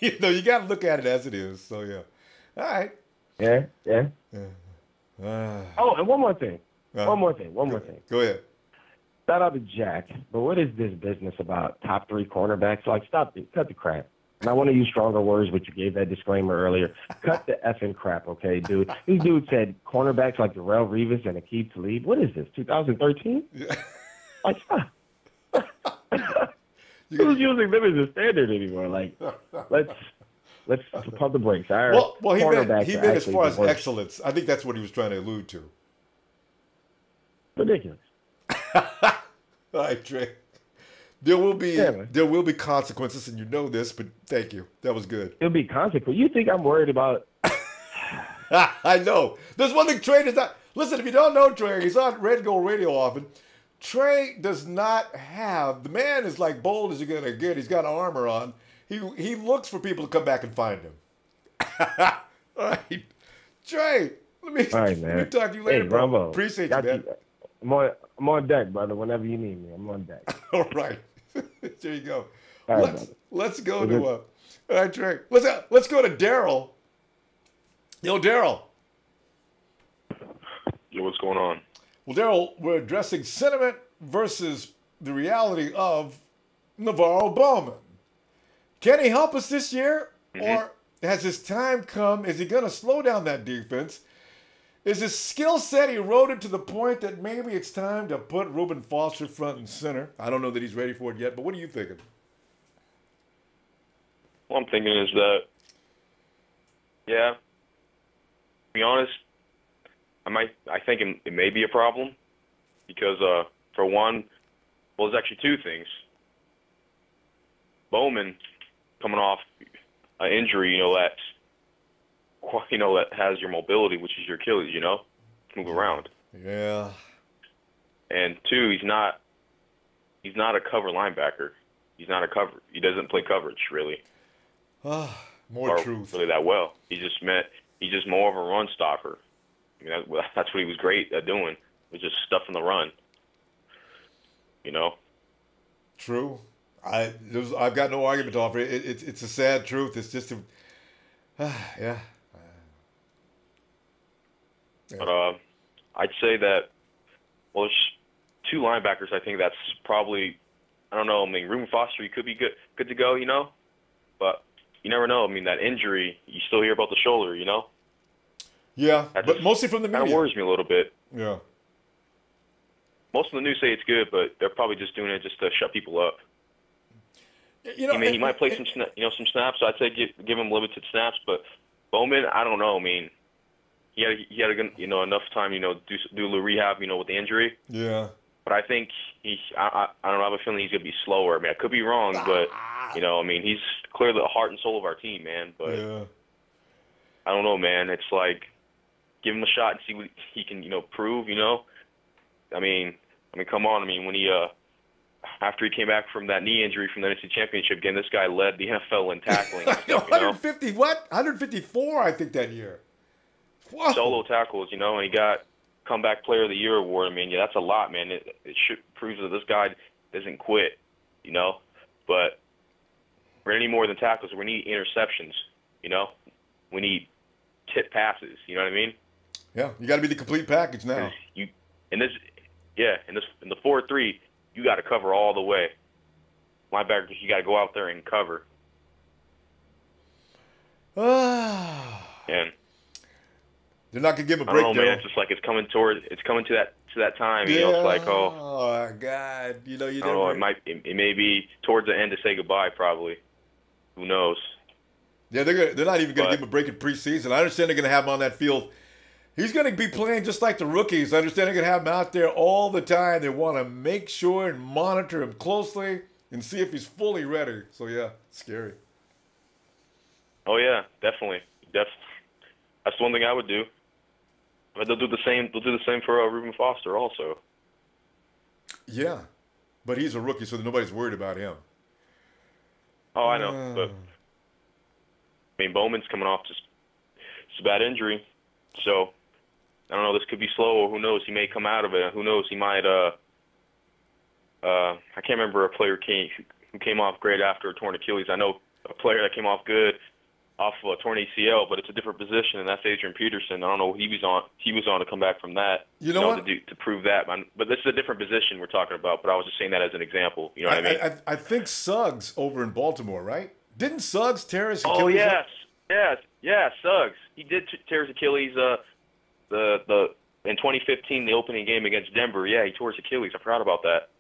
You know, you got to look at it as it is. So, yeah. All right. Yeah. Oh, and one more thing. One more thing. Go ahead. Shout out to Jack. But what is this business about top 3 cornerbacks? Like, cut the crap. And I want to use stronger words, but you gave that disclaimer earlier. Cut the effing crap, okay, dude? This dude said cornerbacks like Darrelle Revis and Aqib Talib. What is this, 2013? Yeah. Like, stop. Who's using them as a standard anymore? Like, let's pump the brakes. All right. Well, he meant as far as excellence. I think that's what he was trying to allude to. Ridiculous. All right, Trey. There will be consequences, and you know this, but thank you. That was good. There'll be consequences. You think I'm worried about? I know. There's one thing Trey does not. Listen, if you don't know Trey, he's on Red Gold Radio often. Trey does not have. The man is like bold as you're gonna get. He's got armor on. He looks for people to come back and find him. All right, Trey. Let me talk to you later, hey, bro. Ronbo, Appreciate you, man. I'm on deck, brother. Whenever you need me, I'm on deck. All right. There you go. All right, Let's go to all right, Trey. Let's go to Daryl. Yo, Daryl. Yo, what's going on? Well, Daryl, we're addressing sentiment versus the reality of Navarro Bowman. Can he help us this year? Or has his time come? Is he going to slow down that defense? Is his skill set eroded to the point that maybe it's time to put Reuben Foster front and center? I don't know that he's ready for it yet, but what are you thinking? What I'm thinking is that, yeah, to be honest, I think it may be a problem because, for one, well, there's actually two things. Bowman coming off an injury, that has your mobility, which is your Achilles, move around. Yeah. And two, he's not a cover linebacker. He doesn't play coverage really. More truth. Really that well. He's just more of a run stopper. I mean, that's what he was great at doing. Was just stuffing the run. True. I've got no argument to offer. It's a sad truth. It's just yeah. But I'd say that, well, there's two linebackers. I think that's probably, I don't know. I mean, Reuben Foster, he could be good to go, but you never know. I mean, that injury, you still hear about the shoulder, Yeah, but mostly from the media. Kind of worries me a little bit. Yeah. Most of the news say it's good, but they're probably just doing it just to shut people up. I mean, he might play some snaps. So I'd say give him limited snaps, but Bowman, I don't know. I mean, he had a good, enough time, do a little rehab, with the injury. Yeah. But I think I don't know. I have a feeling he's gonna be slower. I mean, I could be wrong, but I mean, he's clearly the heart and soul of our team, man. But yeah. I don't know, man. It's like give him a shot and see what he can, prove. I mean, come on. I mean, when he after he came back from that knee injury from the NFC Championship game, this guy led the NFL in tackling. 154, I think, that year. Whoa. Solo tackles, and he got Comeback Player of the Year award. I mean, yeah, that's a lot, man. It proves that this guy doesn't quit, But we're going to need more than tackles. We need interceptions, We need tip passes, you know what I mean? Yeah, you got to be the complete package now. In the 4-3, you got to cover all the way. Linebackers, you got to go out there and cover. And they're not gonna give him a break. I don't know, man. It's just like it's coming to that time. Yeah. It's like, oh God, you I don't know. It may be towards the end to say goodbye. Probably. Who knows? Yeah, they're not even gonna give him a break in preseason. I understand they're gonna have him on that field. He's gonna be playing just like the rookies. I understand they're gonna have him out there all the time. They want to make sure and monitor him closely and see if he's fully ready. So yeah, scary. Oh yeah, definitely. That's one thing I would do. But they'll do the same. They'll do the same for Reuben Foster also. Yeah, but he's a rookie, so nobody's worried about him. Oh, I know. But I mean, Bowman's coming off just a bad injury, so I don't know. This could be slow, or who knows? He may come out of it. Who knows? He might. I can't remember a player who came off great after a torn Achilles. I know a player that came off good off of a torn ACL, but it's a different position, and that's Adrian Peterson. I don't know what he was on. He was on to come back from that. You know what? To prove that. But this is a different position we're talking about, but I was just saying that as an example. You know what I mean? I think Suggs over in Baltimore, right? Didn't Suggs tear his Achilles? Oh, yes, Suggs. He did tear his Achilles in 2015, the opening game against Denver. Yeah, he tore his Achilles. I forgot about that.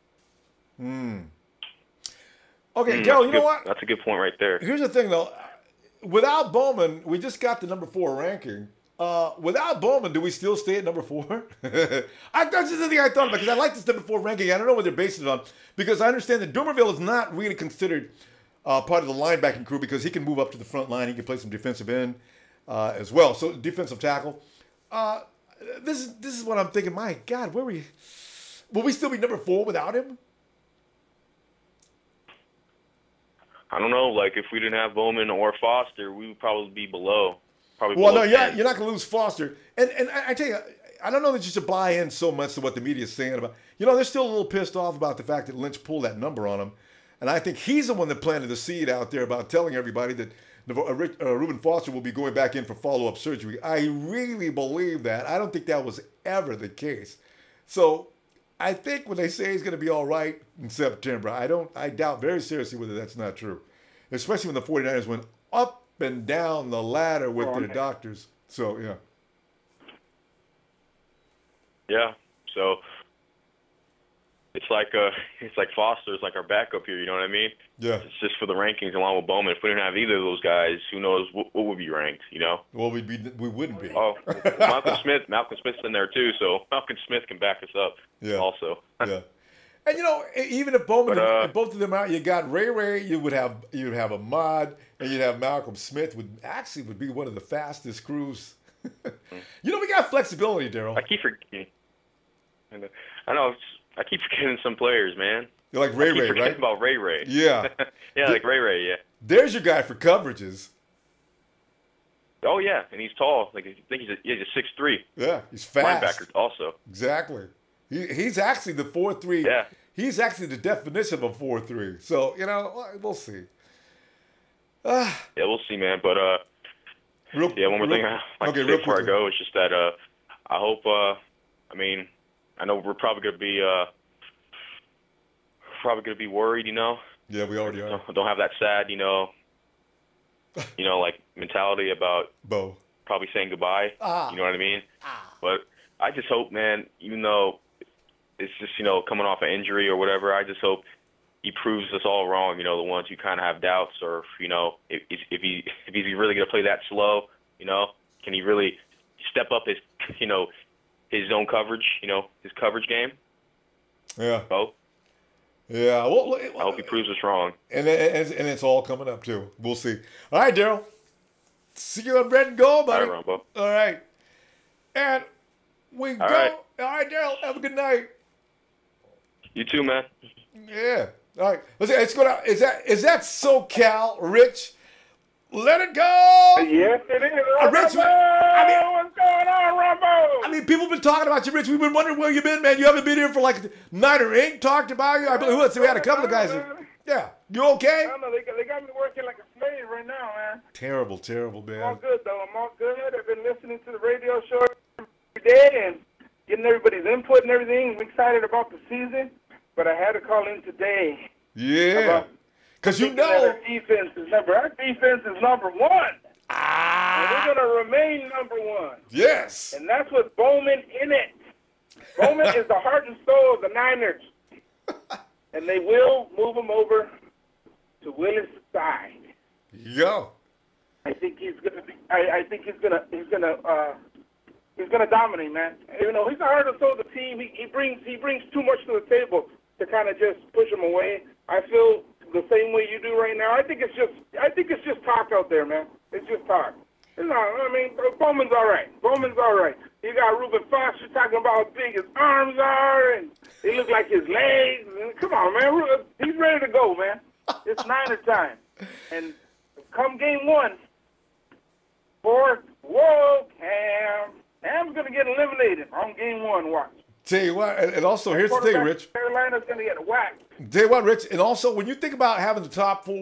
Okay, Daryl, you know what? That's a good point right there. Here's the thing, though. Without Bowman, we just got the number 4 ranking. Without Bowman, do we still stay at number 4? That's just the thing I thought about, because I like this number 4 ranking. I don't know what they're basing it on, because I understand that Dumervil is not really considered part of the linebacking crew, because he can move up to the front line. He can play some defensive end as well. So defensive tackle. This is what I'm thinking. My God, will we still be number 4 without him? I don't know. Like, if we didn't have Bowman or Foster, we would probably be below. Well, no, yeah, you're not going to lose Foster. And I tell you, I don't know that you should buy in so much to what the media is saying about. They're still a little pissed off about the fact that Lynch pulled that number on him, and I think he's the one that planted the seed out there about telling everybody that Reuben Foster will be going back in for follow-up surgery. I really believe that. I don't think that was ever the case. So I think when they say he's going to be all right in September, I doubt very seriously whether that's not true, especially when the 49ers went up and down the ladder with their doctors. So, yeah. Yeah. So it's like Foster is like our backup here. You know what I mean? Yeah. It's just for the rankings along with Bowman. If we didn't have either of those guys, who knows what would be ranked? Well, we wouldn't be. Oh, Malcolm Smith's in there too. So Malcolm Smith can back us up. Yeah. Also. Yeah. And even if Bowman, if both of them out, you got Ray. You would have Ahmad, and you'd have Malcolm Smith. Would be one of the fastest crews. We got flexibility, Daryl. I keep forgetting. I know. I keep forgetting some players, man. You're like Ray, right? About Ray. Yeah. Yeah, like Ray. Yeah. There's your guy for coverages. Oh yeah, and he's tall. Like I think he's a 6'3". Yeah, he's fast. Linebacker also. Exactly. He's actually the 4-3. Yeah. He's actually the definition of a 4-3. So we'll see. Yeah, we'll see, man. But one more thing I like to say before I go is just that I hope. I know we're probably gonna be worried. Yeah, we already are. Don't have that sad, like mentality about Bo probably saying goodbye. You know what I mean? But I just hope, man, even though it's just, coming off an injury or whatever, I just hope he proves us all wrong, the ones who kind of have doubts, or, if he's really going to play that slow, can he really step up his, his zone coverage, his coverage game? Yeah. Oh. Yeah. Well, I hope he proves us wrong. And it's all coming up, too. We'll see. All right, Daryl. See you on Red and Gold, buddy. All right, Ronbo. All right. And we go. Right. All right, Daryl. Have a good night. You too, man. Yeah. All right. Let's go down. Is that SoCal, Rich? Let it go. Yes, it is. Rich, what's going on, Ronbo? People have been talking about you, Rich. We've been wondering where you've been, man. You haven't been here for like Niner Inc. talked about you. I believe we had a couple of guys. Yeah. You okay? I don't know. They got me working like a slave right now, man. Terrible, man. I'm all good, though. I'm all good. I've been listening to the radio show every day and getting everybody's input and everything. I'm excited about the season, but I had to call in today. Yeah. Because our defense is number one. And we're going to remain number one. Yes. And that's with Bowman in it. Bowman is the heart and soul of the Niners. And they will move him over to Willie's side. Yeah. I think he's gonna be. I think he's gonna dominate, man. He's the heart and soul of the team. He brings too much to the table to kind of just push him away. I feel the same way you do right now. I think it's just talk out there, man. It's just talk. Bowman's all right. You got Reuben Foster talking about how big his arms are, and they look like his legs. Come on, man. He's ready to go, man. It's Niner time. And come game one, Cam's going to get eliminated on game one, watch. Tell you what, and also here's the thing, Rich. Carolina's going to get whacked. Tell you what, Rich, and also when you think about having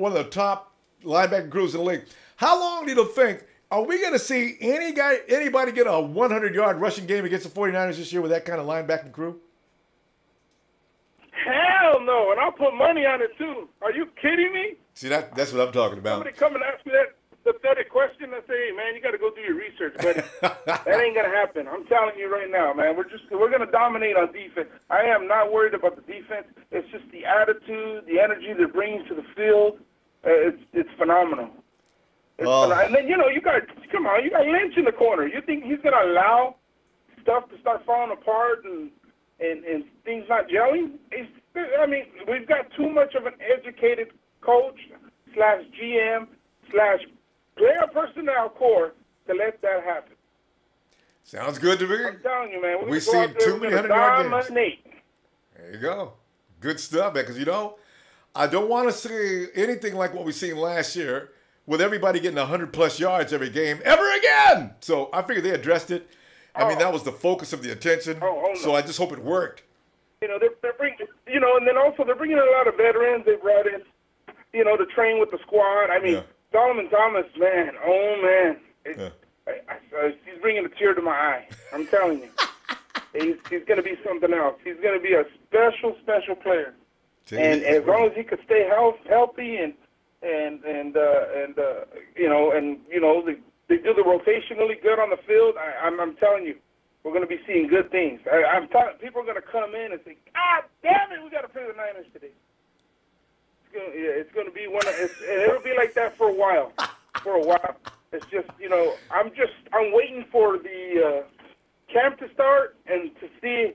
one of the top linebacker crews in the league, how long do you think, are we going to see anybody get a 100-yard rushing game against the 49ers this year with that kind of linebacking crew? Hell no, and I'll put money on it too. Are you kidding me? See, that's what I'm talking about. Somebody come and ask me that pathetic question, I say, hey, man, you got to go do your research, buddy. That ain't going to happen. I'm telling you right now, man. We're going to dominate on defense. I am not worried about the defense. It's just the attitude, the energy they're bringing to the field. It's phenomenal. And then, you got Lynch in the corner. You think he's going to allow stuff to start falling apart and things not gelling? We've got too much of an educated coach / GM / player personnel core to let that happen. Sounds good to me. I'm telling you, man. We've seen too many 100-yard games. There you go. Good stuff, man. Because, I don't want to see anything like what we seen last year with everybody getting 100-plus yards every game ever again. So I figured they addressed it. I mean, that was the focus of the attention. So I just hope it worked. You know, they're bringing, you know, and then also they're bringing in a lot of veterans. They brought in, you know, to train with the squad. I mean, Solomon Thomas, man, oh man, he's bringing a tear to my eye. I'm telling you, he's going to be something else. He's going to be a special player. And as long as he could stay healthy and you know, they do the rotation really good on the field. I'm telling you, we're going to be seeing good things. People are going to come in and say, "God damn it, we got to play the Niners today." It's going to be it'll be like that for a while. It's just, you know, I'm waiting for the camp to start and to see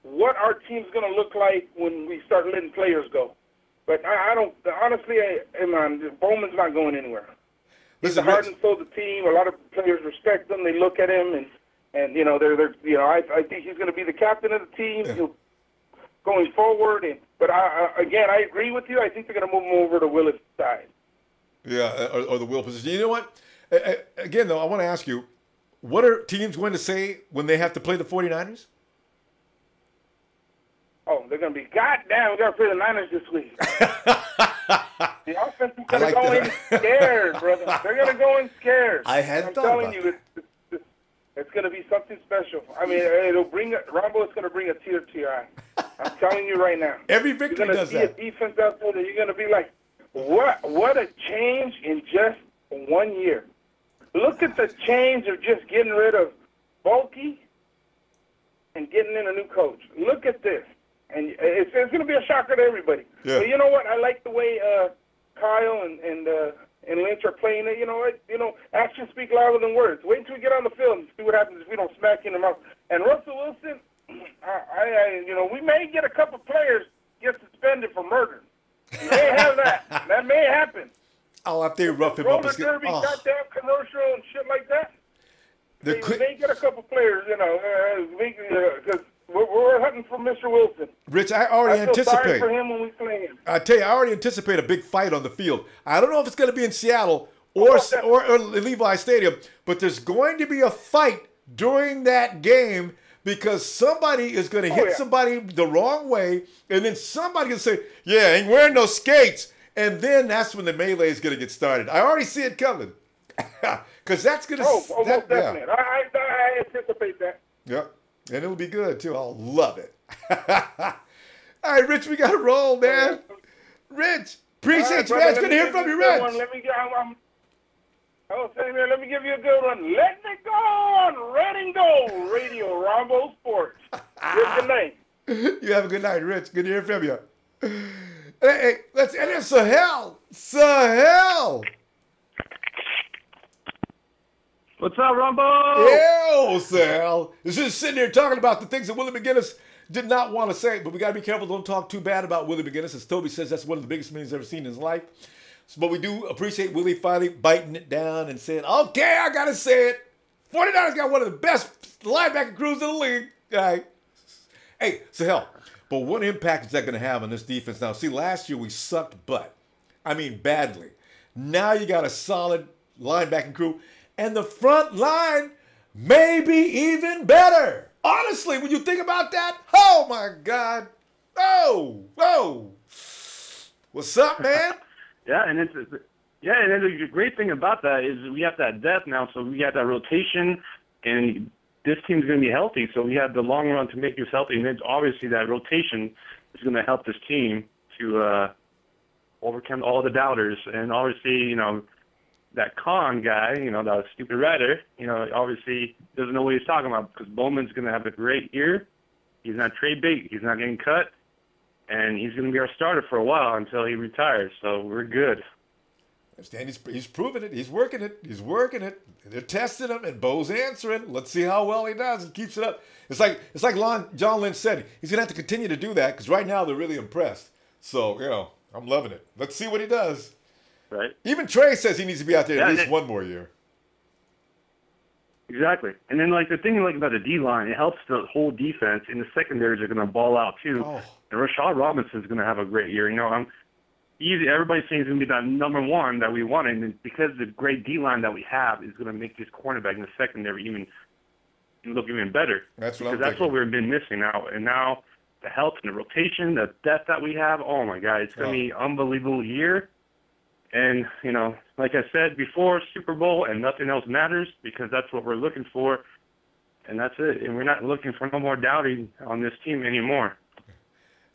what our team's going to look like when we start letting players go. But I don't, honestly, Bowman's not going anywhere. He's the heart and soul of the team. A lot of players respect him. They look at him, and you know, I think he's going to be the captain of the team going forward. But I agree with you. I think they're going to move him over to Willis' side. Yeah, or the Will position. You know what? Again, though, I want to ask you, what are teams going to say when they have to play the 49ers? Oh, they're going to be, goddamn, we got to play the Niners this week. The offense is going to go in scared, brother. They're going to go in scared. I hadn't thought about that. It's going to be something special. I mean, Ronbo is going to bring a tear to your eye. I'm telling you right now. Every victory does that. You're going to see a defense out there that you're going to be like, what a change in just 1 year. Look at the change of just getting rid of Bulky and getting in a new coach. Look at this. And it's going to be a shocker to everybody. Yeah. But you know what? I like the way Kyle and Lynch are playing it. You know, actions speak louder than words. Wait until we get on the field and see what happens if we don't smack in the mouth. And Russell Wilson, you know, we may get a couple players get suspended for murder. We may have that. That may happen. Oh, if they rough him up. Roller derby, goddamn commercial and shit like that. We may get a couple players, you know, because we're hunting for Mr. Wilson. Rich, I already anticipate. Sorry for him when we play him. I tell you, I already anticipate a big fight on the field. I don't know if it's going to be in Seattle or Levi Stadium, but there's going to be a fight during that game because somebody is going to hit somebody the wrong way, and then somebody can say, "Yeah, I ain't wearing no skates," and then that's when the melee is going to get started. I already see it coming because that's going to. Most definitely. Yeah. I anticipate that. Yep. And it'll be good, too. I'll love it. All right, Rich, we got to roll, man. Rich, appreciate you, man. It's good to hear from you, Rich. Let me give you a good one. Let me go on Red and Gold Radio, Ronbo Sports. Good night. You have a good night, Rich. Good to hear from you. Hey, let's end it. Sahel. What's up, Ronbo? Yo, Sal. This is sitting here talking about the things that Willie McGinest did not want to say, but we got to be careful. Don't talk too bad about Willie McGinest. As Toby says, that's one of the biggest men he's ever seen in his life. So, but we do appreciate Willie finally biting it down and saying, okay, I got to say it. 49ers got one of the best linebacker crews in the league. All right. Hey, Sahel, but what impact is that going to have on this defense now? See, last year we sucked butt. I mean, badly. Now you got a solid linebacking crew. And the front line may be even better. Honestly, when you think about that, oh, my God. Oh. What's up, man? And the great thing about that is we have that depth now, so we have that rotation, and this team's going to be healthy, so we have the long run to make us healthy. And it's obviously that rotation is going to help this team to overcome all the doubters. And obviously, you know, that Khan guy, you know, that stupid writer, you know, obviously doesn't know what he's talking about because Bowman's going to have a great year. He's not trade bait. He's not getting cut. And he's going to be our starter for a while until he retires. So we're good. He's proving it. He's working it. They're testing him, and Bo's answering. Let's see how well he does and keeps it up. It's like John Lynch said. He's going to have to continue to do that because right now they're really impressed. So, you know, I'm loving it. Let's see what he does. Right. Even Trey says he needs to be out there at least one more year. Exactly. And then, like, the thing about the D-line, it helps the whole defense, and the secondaries are going to ball out, too. Oh. And Rashad Robinson's going to have a great year. You know, everybody's saying he's going to be that number one that we wanted, and because the great D-line that we have is going to make this cornerback in the secondary even look even better. That's what because that's what we've been missing now. And now the health and the rotation, the depth that we have, oh my God, it's going to be an unbelievable year. And, you know, like I said before, Super Bowl and nothing else matters because that's what we're looking for. And that's it. And we're not looking for no more doubting on this team anymore.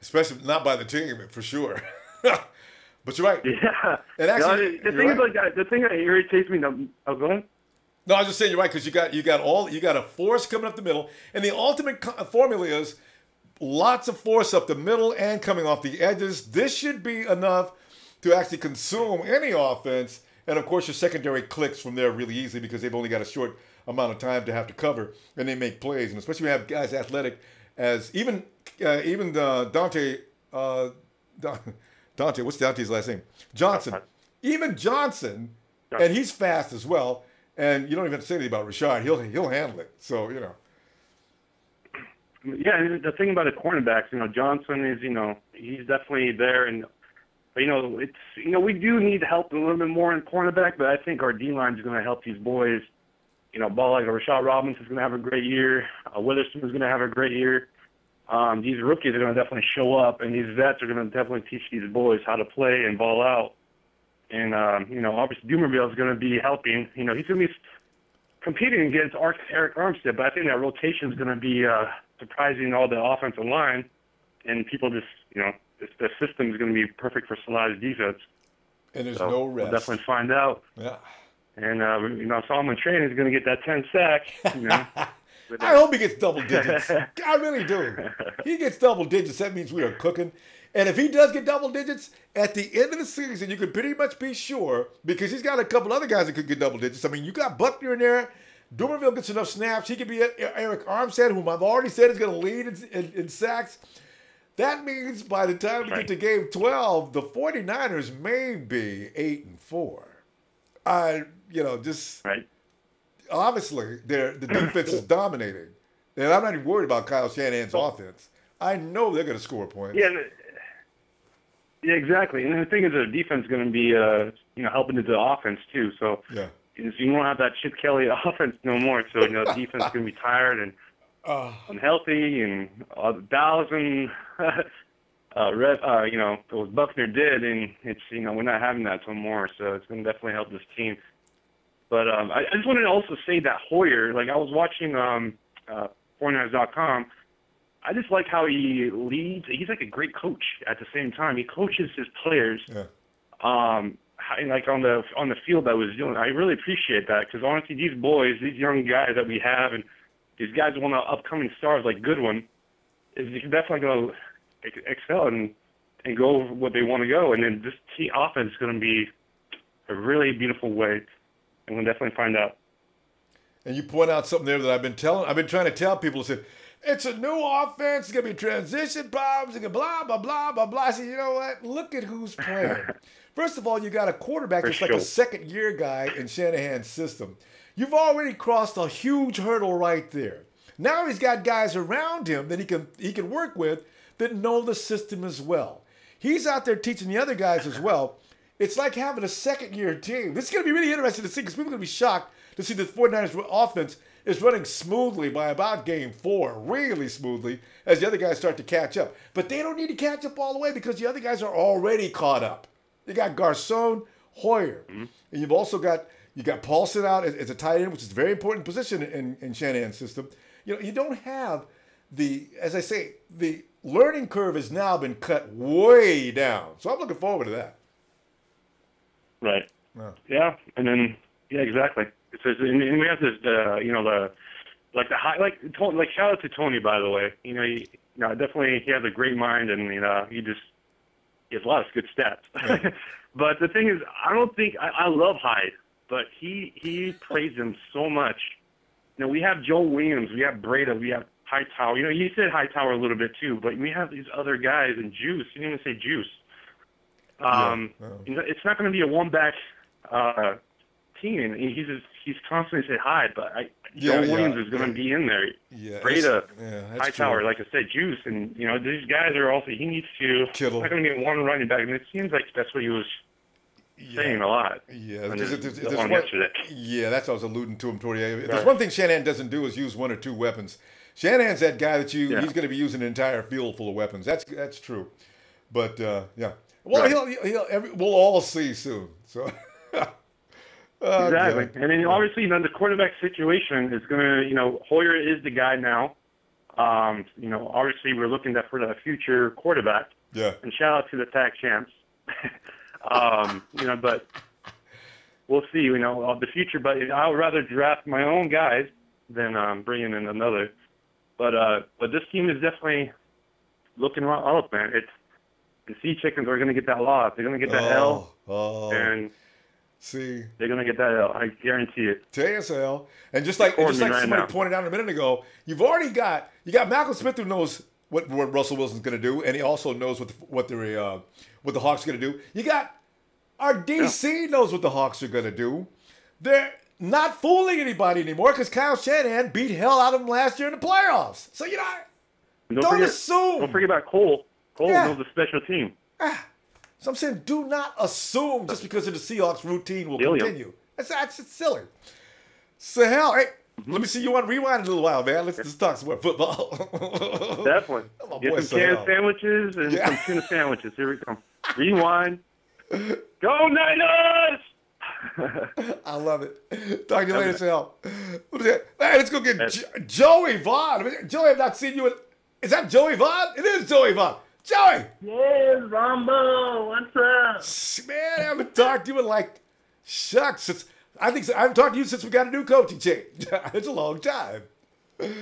Especially not by the team, for sure. But you're right. Yeah. And actually, the thing is, like, the thing that irritates me. Oh, go ahead. No, I was just saying you're right because you got a force coming up the middle, and the ultimate formula is lots of force up the middle and coming off the edges. This should be enough to actually consume any offense, and of course your secondary clicks from there really easily because they've only got a short amount of time to have to cover, and they make plays, and especially when you have guys athletic as even Dante. Dante, what's Dante's last name? Johnson. Even Johnson, and he's fast as well. And you don't even have to say anything about Rashard. He'll handle it. So, you know. Yeah, and the thing about the cornerbacks, you know, Johnson is, you know, he's definitely there. And, but, you know, it's, you know, we do need help a little bit more in cornerback, but I think our D-line is going to help these boys. You know, ball like Rashad Robinson's going to have a great year. Witherspoon is going to have a great year. These rookies are going to definitely show up, and these vets are going to definitely teach these boys how to play and ball out. And, you know, obviously Dumervil is going to be helping. You know, he's going to be competing against Eric Armstead, but I think that rotation is going to be surprising all the offensive line. And people just, you know, the system is going to be perfect for Salah's defense. And there's no rest. We'll definitely find out. Yeah. And, you know, Solomon Train is going to get that 10 sack, you know. I hope he gets double digits. I really do. He gets double digits. That means we are cooking. And if he does get double digits, at the end of the season, you can pretty much be sure, because he's got a couple other guys that could get double digits. I mean, you got Buckner in there. Dumervil gets enough snaps. He could be Eric Armstead, whom I've already said is going to lead in sacks. That means by the time we get to game 12, the 49ers may be 8-4. You know, just obviously the defense is dominating. And I'm not even worried about Kyle Shanahan's offense. I know they're going to score points. Yeah, exactly. And the thing is, the defense is going to be, you know, helping the offense too. So you won't have that Chip Kelly offense no more. So you know, the defense is going to be tired and unhealthy, and 1,000, you know, what Buckner did, and it's, you know, we're not having that no more. So it's going to definitely help this team. But I just wanted to also say that Hoyer, like I was watching 49ers.com. I just like how he leads. He's like a great coach at the same time. He coaches his players, like on the field that was doing. I really appreciate that because honestly, these boys, these young guys that we have, and these guys want to upcoming stars like Goodwin, is definitely going to excel and go what they want to go. And then this team offense is going to be a really beautiful way, and we'll definitely find out. And you point out something there that I've been trying to tell people. I said, it's a new offense. It's going to be transition problems. It's blah, blah, blah, blah, blah. I said, you know what? Look at who's playing. First of all, you got a quarterback that's like a second-year guy in Shanahan's system. You've already crossed a huge hurdle right there. Now he's got guys around him that he can work with that know the system as well. He's out there teaching the other guys as well. It's like having a second-year team. This is going to be really interesting to see because people are going to be shocked to see the 49ers offense is running smoothly by about game 4, really smoothly, as the other guys start to catch up. But they don't need to catch up all the way because the other guys are already caught up. You got Garcon, Hoyer, and you've also got Paulson out as a tight end, which is a very important position in Shanahan's system. You know, you don't have as I say, the learning curve has now been cut way down. So I'm looking forward to that. Right. Yeah, and then exactly. And we have this, you know, shout out to Tony, by the way. You know, definitely he has a great mind, and you know, he has a lot of good stats. Yeah. But the thing is, I love Hyde, but he praised him so much. You know, we have Joe Williams, we have Breda, we have Hightower. You know, you said Hightower a little bit too, but we have these other guys, and Juice. You didn't even say Juice. You know, it's not going to be a one-back team. He's constantly say Hyde, but Joe Williams is going to be in there. Yeah, Breda, Hightower, like I said, Juice, and you know these guys are also. He needs to. Kittle. It's not going to be one running back, and it seems like that's what he was saying a lot. Yeah, there's one yesterday. Yeah, that's what I was alluding to him toward. If there's one thing Shanahan doesn't do is use one or two weapons. Shanahan's that guy that he's going to be using an entire field full of weapons. That's true. But yeah, well, we'll all see soon. So exactly, and then obviously, the quarterback situation is going to, Hoyer is the guy now. Obviously, we're looking for the future quarterback. Yeah. And shout out to the tag champs. But we'll see. The future. But I would rather draft my own guys than bringing in another. But this team is definitely looking up, man. The Sea Chickens are going to get that loss. They're going to get that L. And see, they're going to get that L. I guarantee it. TSL. And just like somebody pointed out a minute ago, you got Malcolm Smith who knows what Russell Wilson's going to do, and he also knows what the Hawks are going to do. You got our DC knows what the Hawks are going to do. They're not fooling anybody anymore because Kyle Shanahan beat hell out of them last year in the playoffs. So don't assume. Don't forget about Cole. Cole knows the special team. So I'm saying, do not assume just because of the Seahawks routine will continue. That's silly. So hell, hey. Let me see you on rewind a little while, man. Let's talk some more football. Definitely. Get some canned sandwiches and some tuna sandwiches. Here we go. Rewind. Go Niners! I love it. Talk to you later, Sal. Hey, let's go get Joey Vaughn. Joey, I've not seen you. Is that Joey Vaughn? It is Joey Vaughn. Joey! Yes, Ronbo. What's up? Man, I haven't talked to you in like, shucks. I haven't talked to you since we got a new coaching change. It's a long time. It's been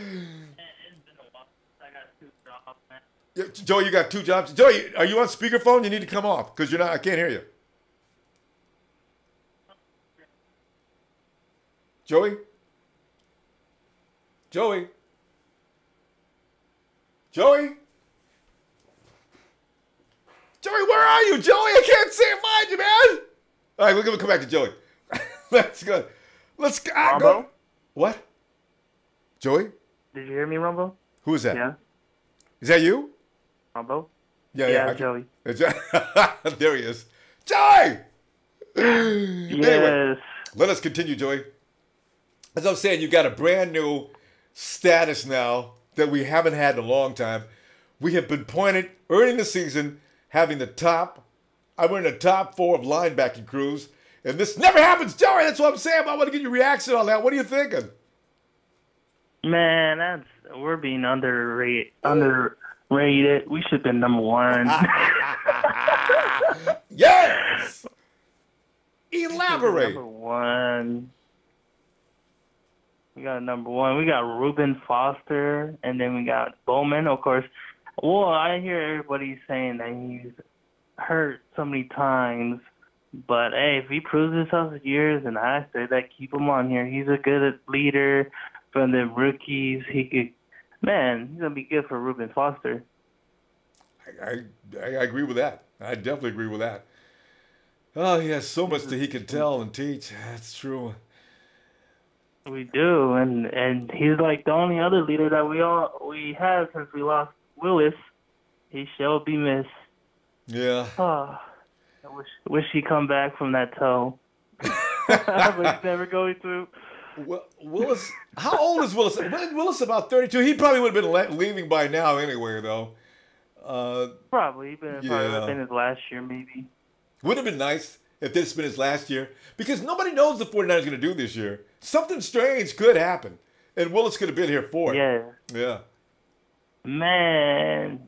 a while. I got 2 jobs, man. Yeah, Joey, you got 2 jobs. Joey, are you on speakerphone? You need to come off because you're not. I can't hear you. Joey? Joey? Joey? Joey, where are you, Joey? I can't see and find you, man. All right, we're going to come back to Joey. Let's go. Let's go. What? Joey? Did you hear me, Ronbo? Who is that? Yeah. Is that you? Ronbo? Yeah, Joey. There he is. Joey! Yes. Anyway, let us continue, Joey. As I was saying, you got a brand new status now that we haven't had in a long time. We have been pointed early in the season having the top 4 of linebacking crews. And this never happens, Joey. That's what I'm saying. I want to get your reaction on that. What are you thinking? Man, we're being underrated. We should have been number 1. Yes. Elaborate. Number 1. We got number 1. We got Reuben Foster, and then we got Bowman, of course. Well, I hear everybody saying that he's hurt so many times. But, hey, if he proves himself in years, and I say that, keep him on here. He's a good leader from the rookies. He's going to be good for Reuben Foster. I agree with that. I definitely agree with that. Oh, he has so much that he can tell and teach. That's true. We do, and he's like the only other leader that we have since we lost Willis. He shall be missed. Yeah. Oh. I wish he'd come back from that toe. But he's never going through. Well, Willis, how old is Willis? Willis about 32. He probably would have been leaving by now anyway, though. Probably, but it probably would have been his last year, maybe. Would have been nice if this had been his last year, because nobody knows the 49ers are going to do this year. Something strange could happen, and Willis could have been here for it. Yeah. Yeah. Man.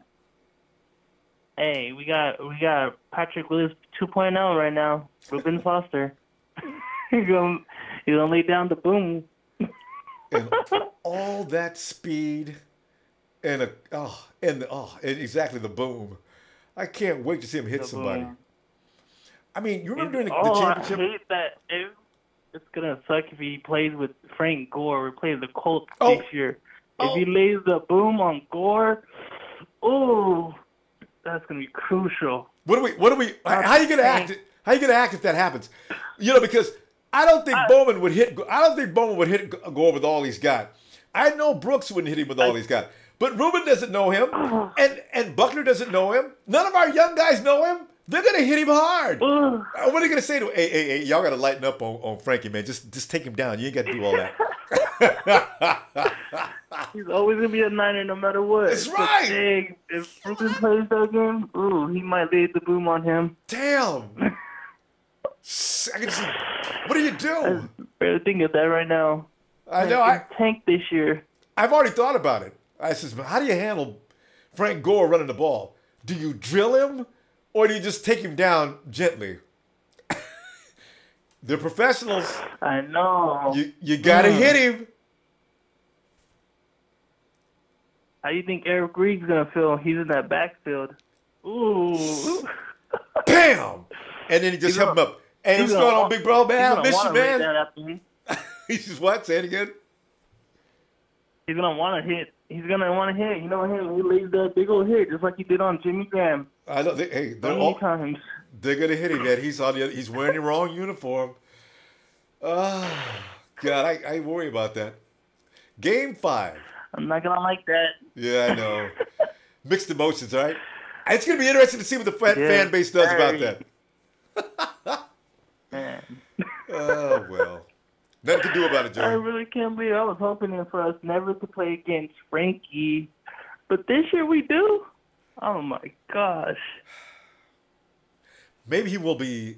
Hey, we got Patrick Willis 2.0 right now. Reuben Foster. he's gonna lay down the boom. And all that speed and exactly the boom. I can't wait to see him hit somebody. Boom. I mean, you remember during the championship? I hate that. It's gonna suck if he plays with Frank Gore. We play the Colts this year. If he lays the boom on Gore, that's gonna be crucial. How are you gonna act? How are you gonna act if that happens? Because I don't think Bowman would hit Gore with all he's got. I know Brooks wouldn't hit him with all he's got. But Reuben doesn't know him, and Buckner doesn't know him. None of our young guys know him. They're gonna hit him hard. What are they gonna say to him? Hey, y'all gotta lighten up on Frankie, man. Just take him down. You ain't gotta do all that. He's always gonna be a Niner no matter what. That's right. Hey, if Reuben plays that game, he might lay the boom on him. Damn. I can see. What do you do? I'm barely thinking of that right now. I know. I tank this year. I've already thought about it. I says, how do you handle Frank Gore running the ball? Do you drill him, or do you just take him down gently? They're professionals. I know. You gotta hit him. How do you think Eric Reed's gonna feel? He's in that backfield. Ooh. Bam! And then he just helped him up. Hey, what's going on, big bro, man? I miss you, man. He just what? Say it again. He's gonna want to hit. He's gonna want to hit. You know him. He lays that big old hit just like he did on Jimmy Graham. I know. They're times. They're gonna hit him, man. He's wearing the wrong uniform. Oh, God, I worry about that. Game 5. I'm not gonna like that. Yeah, I know. Mixed emotions, right? It's gonna be interesting to see what the fan base does about that. Man. Oh well, nothing to do about it, Joe. I really can't believe I was hoping for us never to play against Frankie, but this year we do. Oh my gosh. Maybe he will be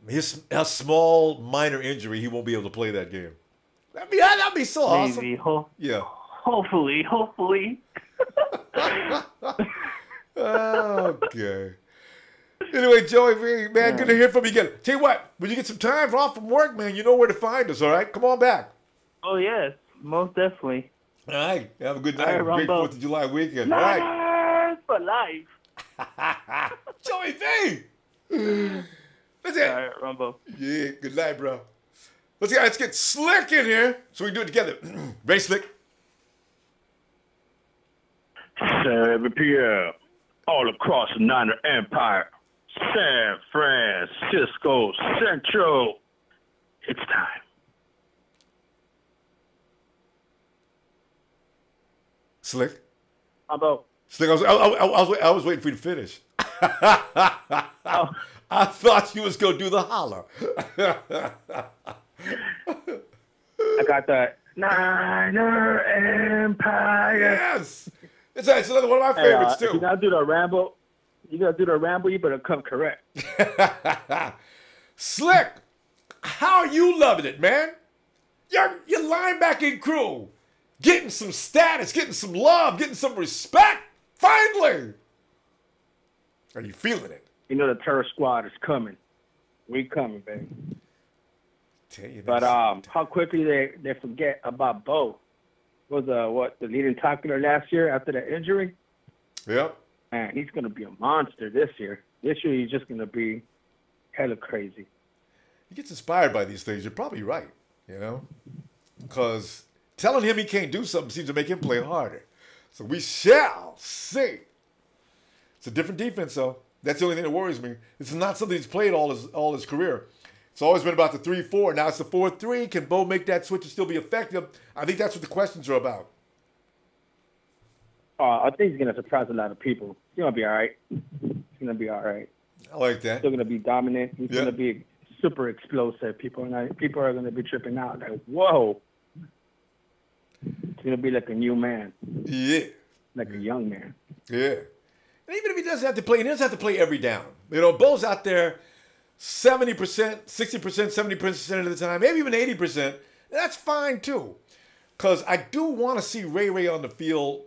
a small minor injury. He won't be able to play that game. That'd be so awesome. Maybe. Yeah. Hopefully. Okay. Anyway, Joey, man, good to hear from you again. Tell you what, when you get some time off from work, man, you know where to find us, all right? Come on back. Oh, yes, most definitely. All right. Have a good night. All right, Great 4th of July weekend. Niners All right. for life. Joey V. That's it. All right, Ronbo. Yeah, good night, bro. Let's get Slick in here so we can do it together. Ready, Slick? 7 p.m. all across the Niner Empire, San Francisco Central. It's time. Slick? Ronbo. Slick, I was waiting for you to finish. I thought you was going to do the holler. I got that Niner Empire. Yes. It's another one of my favorites, too. If you got to do the Rambo, you better come correct. Slick, how are you loving it, man? Your linebacking crew getting some status, getting some love, getting some respect. Finally. Are you feeling it? You know the terror squad is coming. We coming, baby. Tell you but how quickly they forget about Bo. Was the leading tackler last year after the injury? Yep. Man, he's gonna be a monster this year. This year he's just gonna be hella crazy. He gets inspired by these things. You're probably right, you know? Because telling him he can't do something seems to make him play harder. So we shall see. It's a different defense, though. That's the only thing that worries me. It's not something he's played all his career. It's always been about the 3-4. Now it's the 4-3. Can Bo make that switch and still be effective? I think that's what the questions are about. I think he's going to surprise a lot of people. He's going to be all right. I like that. Still going to be dominant. He's going to be super explosive. People are going to be tripping out. Like, whoa. He's going to be like a new man. Yeah. Like a young man. Yeah. And even if he doesn't have to play, he doesn't have to play every down. You know, Bo's out there 70%, 60%, 70% of the time, maybe even 80%. That's fine, too. Because I do want to see Ray on the field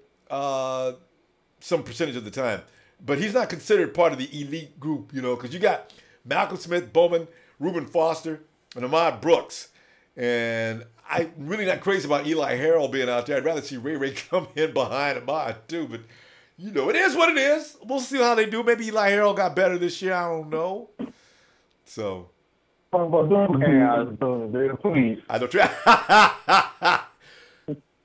some percentage of the time. But he's not considered part of the elite group, you know, because you got Malcolm Smith, Bowman, Reuben Foster, and Ahmad Brooks. And I'm really not crazy about Eli Harold being out there. I'd rather see Ray come in behind Ahmad, too. But, you know, it is what it is. We'll see how they do. Maybe Eli Harold got better this year. I don't know. So. I know Trez.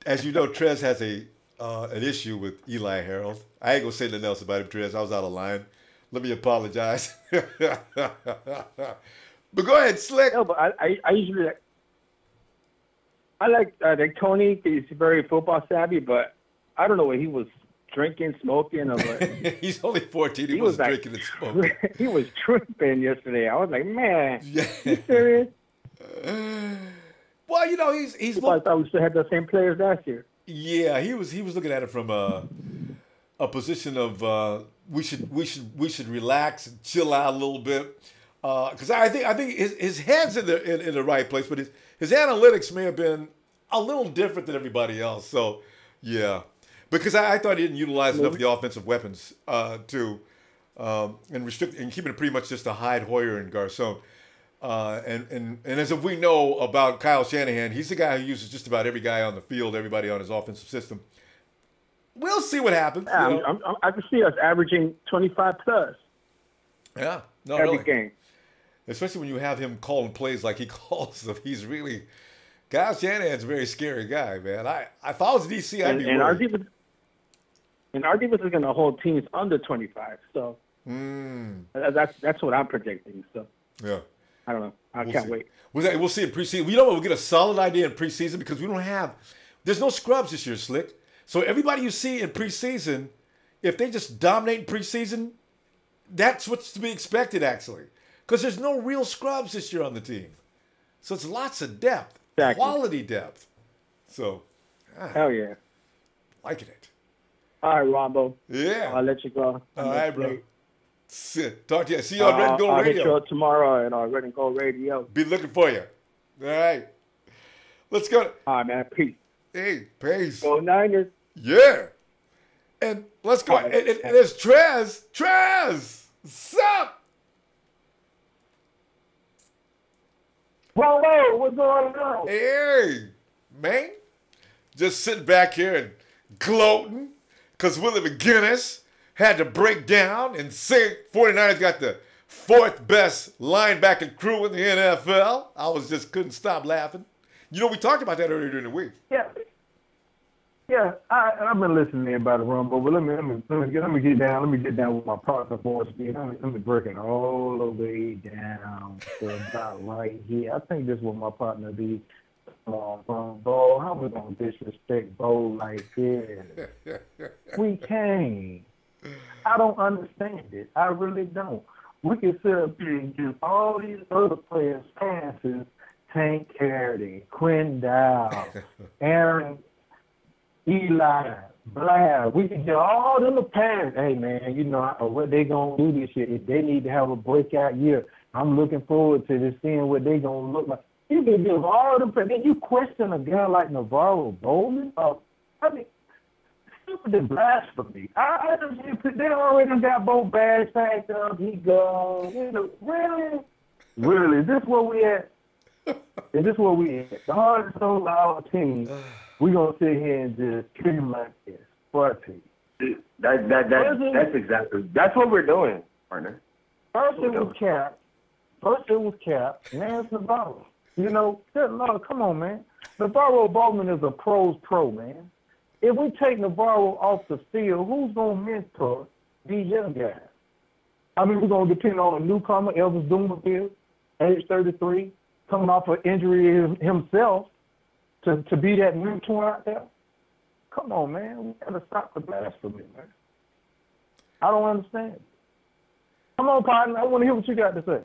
As you know, Trez has an issue with Eli Harold. I ain't gonna say nothing else about him, Trez. I was out of line. Let me apologize. But go ahead, Slick. No, but I usually like Tony. He's very football savvy, but I don't know what he was drinking, smoking. He's only 14. He was drinking and smoking. He was tripping yesterday. I was like, man, you serious? Well, you know, he's. I thought we still had the same players last year. Yeah, he was looking at it from a position of we should relax and chill out a little bit. Because I think his head's in the right place, but his analytics may have been a little different than everybody else. So, yeah, because I thought he didn't utilize enough of the offensive weapons and keeping it pretty much just to Hyde, Hoyer, and Garcon. And as if we know about Kyle Shanahan, he's the guy who uses just about every guy on the field, everybody on his offensive system. We'll see what happens. Yeah, I can see us averaging 25 plus. Yeah, no, every really. game. Especially when you have him calling plays like he calls them. He's really Kyle Shanahan's a very scary guy, man. If I was DC, I'd be worried. Our defense is going to hold teams under 25. So that's what I'm predicting. So yeah, I don't know. I can't wait. We'll see in preseason. We know we'll get a solid idea in preseason because there's no scrubs this year, Slick. So everybody you see in preseason, if they just dominate in preseason, that's what's to be expected, actually. Because there's no real scrubs this year on the team. So it's lots of depth, quality depth. So, hell yeah. Liking it. All right, Ronbo. Yeah. I'll let you go. All right, bro. Talk to you. See you on Red and Gold Radio. I'll hit you up tomorrow on Red and Gold Radio. Be looking for you. All right. Let's go. All right, man. Peace. Hey, peace. Go Niners. Yeah. And let's go. And there's Trez. Trez. What's up? Ronbo, what's going on? Hey, man. Just sitting back here and gloating because Willie McGinest had to break down and say 49ers got the fourth best linebacking crew in the NFL. I couldn't stop laughing. You know, we talked about that earlier during the week. Yeah, I've been listening about it, Ronbo, but let me get down. Let me get down with my partner for speed. Let me break it all the way down to about right here. I think this is what my partner be. From Bo, how we gonna disrespect Bo like this? We can't. I don't understand it. I really don't. We can sit up here and give all these other players passes. Tank Carey, Quinn Dow, Aaron, Eli, Blair. We can get all them a pass. Hey, man, you know what they going to do this year. If they need to have a breakout year, I'm looking forward to this, seeing what they going to look like. You can give all them. Then you question a guy like Navarro Bowman. I mean, stupid blasphemy. I just, they already got both bags packed up. He goes, you know, really? Is this where we at? Is this where we at? The hardest on our team. We're going to sit here and just treat him like this. That's what we're doing, partner. First it was Cap. Now it's Navarro. You know, come on, man. Navarro Bowman is a pro's pro, man. If we take Navarro off the field, who's going to mentor these young guys? I mean, we're going to depend on a newcomer, Elvis Dumervil, age 33, coming off an injury himself to be that mentor out there. Come on, man. We got to stop the blasphemy, man. I don't understand. Come on, partner. I want to hear what you got to say.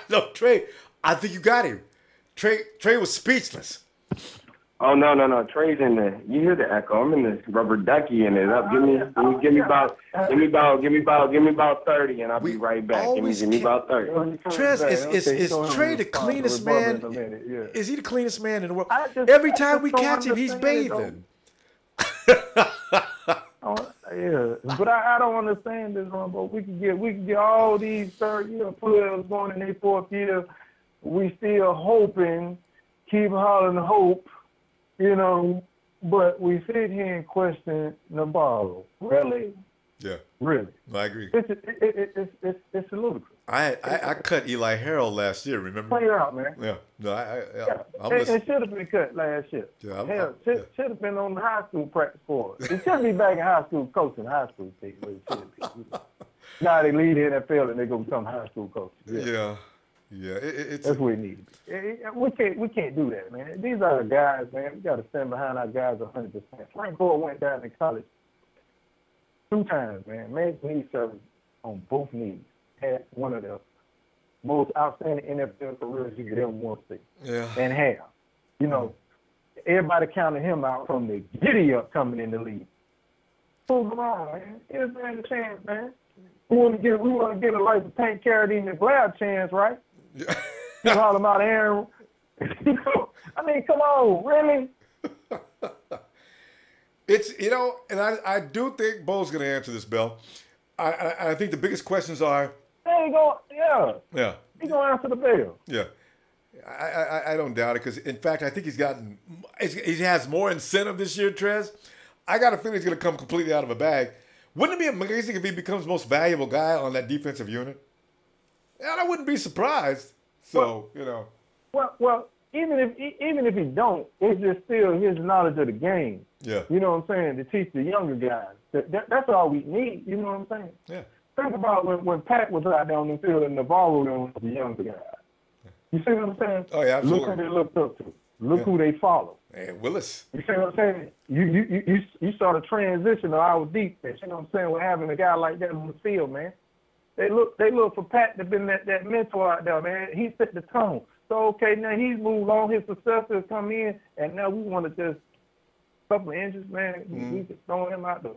No, Trey, I think you got him. Trey was speechless. Oh no! Trey's in there. You hear the echo? I'm in this rubber ducky in it. Up, give me about 30, and I'll be right back. Give me about 30. Trez, is Trey the cleanest man? Is he the cleanest man in the world? Every time we catch him, he's bathing. Yeah, but I don't understand this one. But we can get all these third-year players going in their fourth year. We still hoping, keep hollering hope, you know. But we sit here and question Navarro. Really? Yeah. Really? I agree. It's ludicrous. I cut Eli Harold last year. Remember? Play it out, man. Yeah. No, it should have been cut last year. Yeah, hell, should have been on the high school practice floor. It should be back in high school coaching high school team. Now they leave the NFL and they go become high school coaches. Yeah. It's that's what we need. We can't do that, man. These are the guys, man. We got to stand behind our guys 100%. Frank Gore went down in college 2 times, man. Made knee service on both knees. Had one of the most outstanding NFL careers you could ever want to see. Yeah. And have. You know, everybody counted him out from the giddy up coming in the league. Prove him wrong, man. Give this man a chance, man. We want to get a like the Tank Carradine and Blair chance, right? You all about Aaron. I mean, come on, really? It's, you know, and I do think Bo's going to answer this, Bill. I think the biggest questions are. He's going to answer the bell. Yeah. I don't doubt it because, in fact, I think he has more incentive this year, Trez. I got a feeling he's going to come completely out of a bag. Wouldn't it be amazing if he becomes most valuable guy on that defensive unit? And I wouldn't be surprised. So, you know. Well, even if he don't, it's just still his knowledge of the game. Yeah. You know what I'm saying? To teach the younger guys. That's all we need. You know what I'm saying? Yeah. Think about when Pat was out there on the field and Navarro was the younger guy. You see what I'm saying? Oh, yeah, absolutely. Look who they looked up to. Look who they follow. Hey, Willis. You see what I'm saying? You saw the transition of our defense. You know what I'm saying? With having a guy like that on the field, man. They look for Pat to be that mentor out there, man. He set the tone. So, okay, now he's moved on. His successors come in, and now we want to just a couple of inches, man. We just throwing him out there.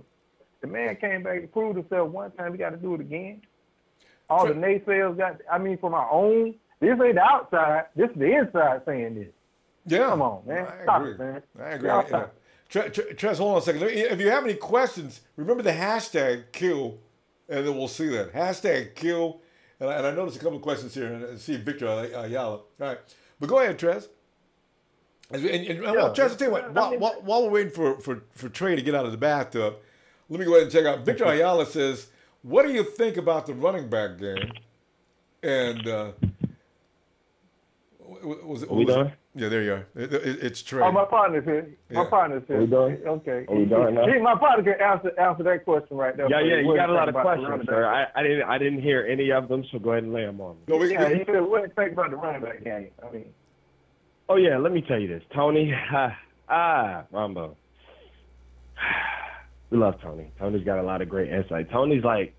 The man came back and proved himself one time. We got to do it again. All the naysayers from our own. This ain't the outside. This is the inside saying this. Yeah. Come on, man. Stop it, man. I agree. Yeah. Trez, hold on a second. If you have any questions, remember the hashtag kill, and then we'll see that. Hashtag kill. And I noticed a couple of questions here, and see Victor Ayala. All right. But go ahead, Trez. Trez, I'll tell you what, while we're waiting for Trey to get out of the bathtub, let me go ahead and check out. Victor Ayala says, what do you think about the running back game? And was we done? Yeah, there you are. It's Trey. Oh, my partner's here. My partner's here. Are we done? Okay. Are we done now? My partner can answer that question right there. Yeah, you got a lot of questions, sir. I didn't hear any of them, so go ahead and lay them on me. No, he said, what do you think about the running back game? Oh, yeah, let me tell you this. Tony, Ronbo. We love Tony. Tony's got a lot of great insight. Tony's like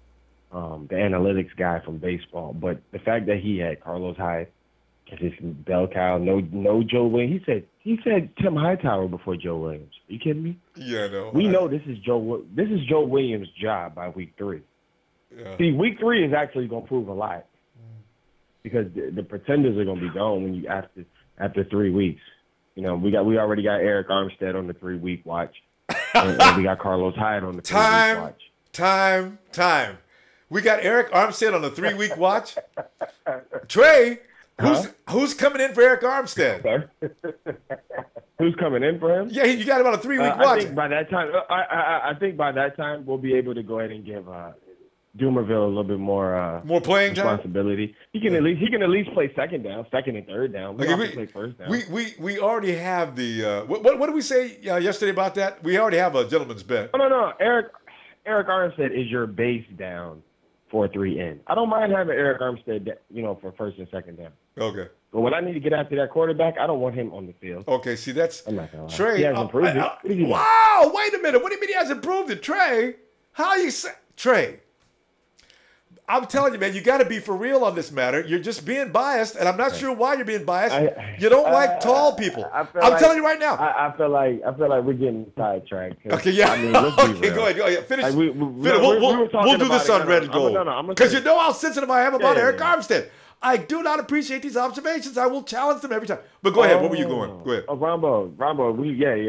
the analytics guy from baseball, but the fact that he had Carlos Hyde, consistent bell cow, no Joe Williams. He said Tim Hightower before Joe Williams. Are you kidding me? Yeah, no. We know this is Joe Williams' job by week 3. Yeah. See, week 3 is actually going to prove a lot because the pretenders are going to be gone when you after 3 weeks. You know, we already got Eric Armstead on the 3-week watch, and we got Carlos Hyde on the 3-week watch. Time. We got Eric Armstead on the 3-week watch. Trey. Who's coming in for Eric Armstead? Who's coming in for him? Yeah, you got him on a 3-week watch. I think by that time, we'll be able to go ahead and give Dumervil a little bit more playing responsibility. Time? He can at least play second and third down. We play first down. We already have the what did we say yesterday about that? We already have a gentleman's bet. No. Eric Armstead is your base down 4-3 in. I don't mind having Eric Armstead, for first and second down. Okay. But when I need to get after that quarterback, I don't want him on the field. Okay, see, that's I'm not gonna lie. Trey. He hasn't improved it. Wow, wait a minute. What do you mean he hasn't improved it, Trey? How you say Trey? I'm telling you, man, you got to be for real on this matter. You're just being biased, and I'm not sure why you're being biased. You don't like tall people. I'm telling you right now. I feel like we're getting sidetracked. Okay, yeah. I mean, let's be real. Go ahead. Finish. Like we'll do this on Red and Gold. Because you know how sensitive I am about Eric Armstead. I do not appreciate these observations. I will challenge them every time. But go ahead. Where were you going? Go ahead. Oh, Ronbo.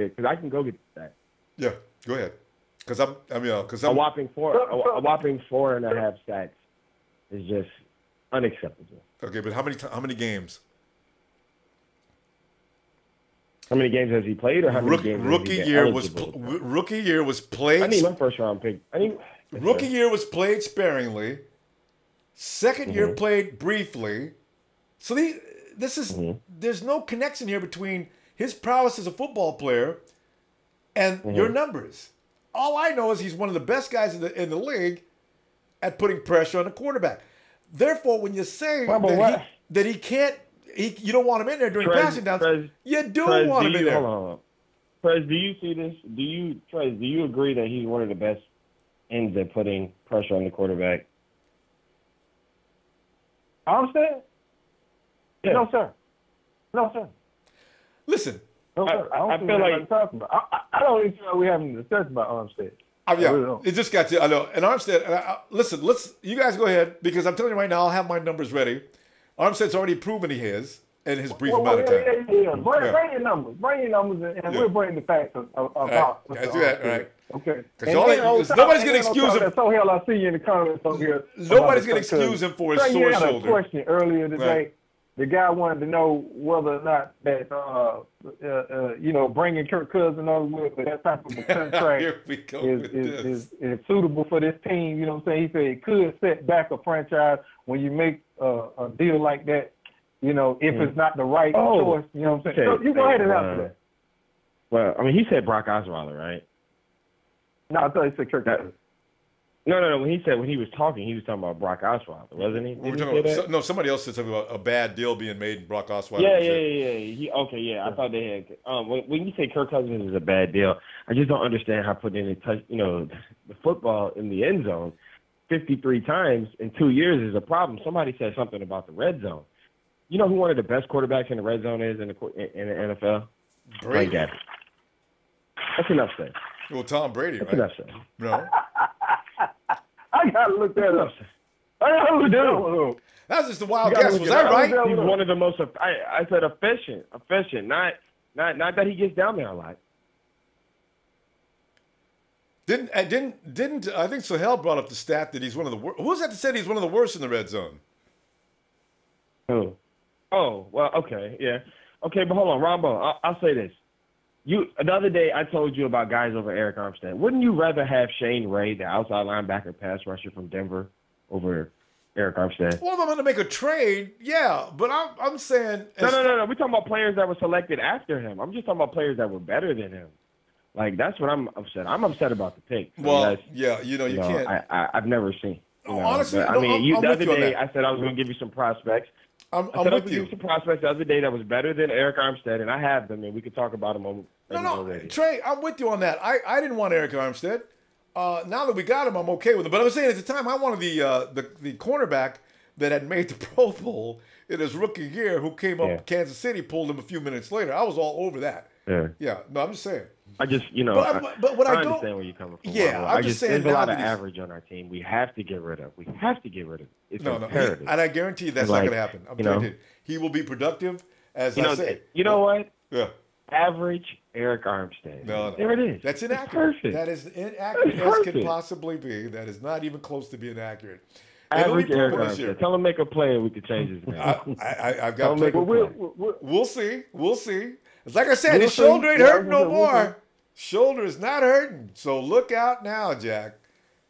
Because I can go get that. Yeah, go ahead. Because I'm a whopping 4.5 sacks is just unacceptable. Okay, but how many games? How many games has he played, or how many games? Rookie year was played. I need my first round pick. Rookie year was played sparingly. Second year played briefly. So there's no connection here between his prowess as a football player and your numbers. All I know is he's one of the best guys in the league at putting pressure on the quarterback. Therefore, when you say that he can't, you don't want him in there during passing downs, you do want him in there. Hold on. Prez, do you see this? Do you agree that he's one of the best ends up putting pressure on the quarterback. Armstead? Yeah. No, sir. No, sir. Listen. No, sir. I feel like talking about. I don't even feel we having a discussion about Armstead. Yeah, it just got to. I know. And Armstead, listen, you guys go ahead because I'm telling you right now, I'll have my numbers ready. Armstead's already proven he is in his brief amount of time. Yeah. Bring your numbers. Bring your numbers, and we'll bring the facts about. Let's do that. All right. Okay. Because nobody's going to excuse him. So hell, I see you in the comments over here. Nobody's going to excuse him for his sore shoulder. You had a question earlier today. Right. The guy wanted to know whether or not that, bringing Kirk Cousins over with that type of a contract is suitable for this team. You know what I'm saying? He said it could set back a franchise when you make a deal like that. You know, if it's not the right choice. You know what I'm saying? So you go ahead and answer that. Well, I mean, he said Brock Osweiler, right? No, I thought he said Kirk Cousins. No. When he was talking about Brock Osweiler, wasn't he? No, somebody else said something about a bad deal being made in Brock Osweiler. Yeah. I thought they had. When you say Kirk Cousins is a bad deal, I just don't understand how putting the football in the end zone 53 times in 2 years is a problem. Somebody said something about the red zone. You know who one of the best quarterbacks in the red zone is in the NFL? Brady. That's enough said. Well, Tom Brady, That's right? enough said. No. I gotta look that up. I gotta look that up. That's just a wild guess. Was I right? He's one of the most. I said efficient. Not that he gets down there a lot. Didn't I think Sahel brought up the stat that he's one of the worst. Who was that that said he's one of the worst in the red zone? Who? Oh, well, okay, yeah. Okay, but hold on, Ronbo, I'll say this. The other day I told you about guys over Eric Armstead. Wouldn't you rather have Shane Ray, the outside linebacker pass rusher from Denver, over Eric Armstead? Well, if I'm going to make a trade, yeah, but I'm saying... No. We're talking about players that were selected after him. I'm just talking about players that were better than him. Like, that's what I'm upset. I'm upset about the pick. So well, yeah, you can't... I've never seen. Honestly, but, the other day I said I was going to give you some prospects. I'm with you. Give you some prospects the other day that was better than Eric Armstead, and I have them, and we could talk about them on radio. Trey, I'm with you on that. I didn't want Eric Armstead. Now that we got him, I'm okay with him. But I was saying at the time, I wanted the cornerback that had made the Pro Bowl in his rookie year, who came up to Kansas City, pulled him a few minutes later. I was all over that. Yeah. No, I'm just saying. I just, but what I understand where you're coming from. Yeah, I'm just saying. There's a lot of average on our team. We have to get rid of. It's imperative. And I guarantee you that's not going to happen. I'm telling you, he will be productive, as I say. You know what? Yeah. Average Eric Armstead. No. There it is. That's inaccurate. That is inaccurate as can possibly be. That is not even close to being accurate. Average Eric Armstead. Tell him make a play and we can change his name. I've got we'll see. It's like I said, his shoulder ain't hurting no more. Shoulder is not hurting. So look out now, Jack.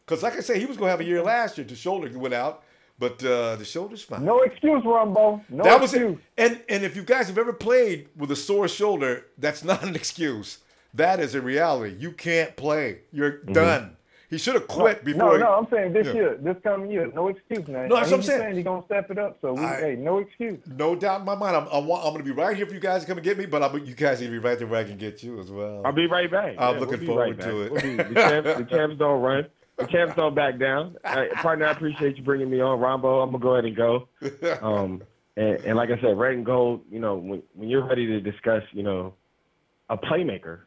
Because like I said, he was going to have a year last year. The shoulder went out. But the shoulder's fine. No excuse, Ronbo. That was it. And if you guys have ever played with a sore shoulder, that's not an excuse. That is a reality. You can't play. You're done. He should have quit before. No, I'm saying this year, this coming year, no excuse, man. No, that's what I'm saying. He's gonna step it up. So no excuse. No doubt in my mind. I'm going to be right here for you guys to come and get me, but you guys need to be right there where I can get you as well. I'll be right back. I'm looking forward to it. The champs don't run. The champs don't back down. Partner, I appreciate you bringing me on. Rombo, I'm going to go ahead and go. And like I said, red and gold, when you're ready to discuss, a playmaker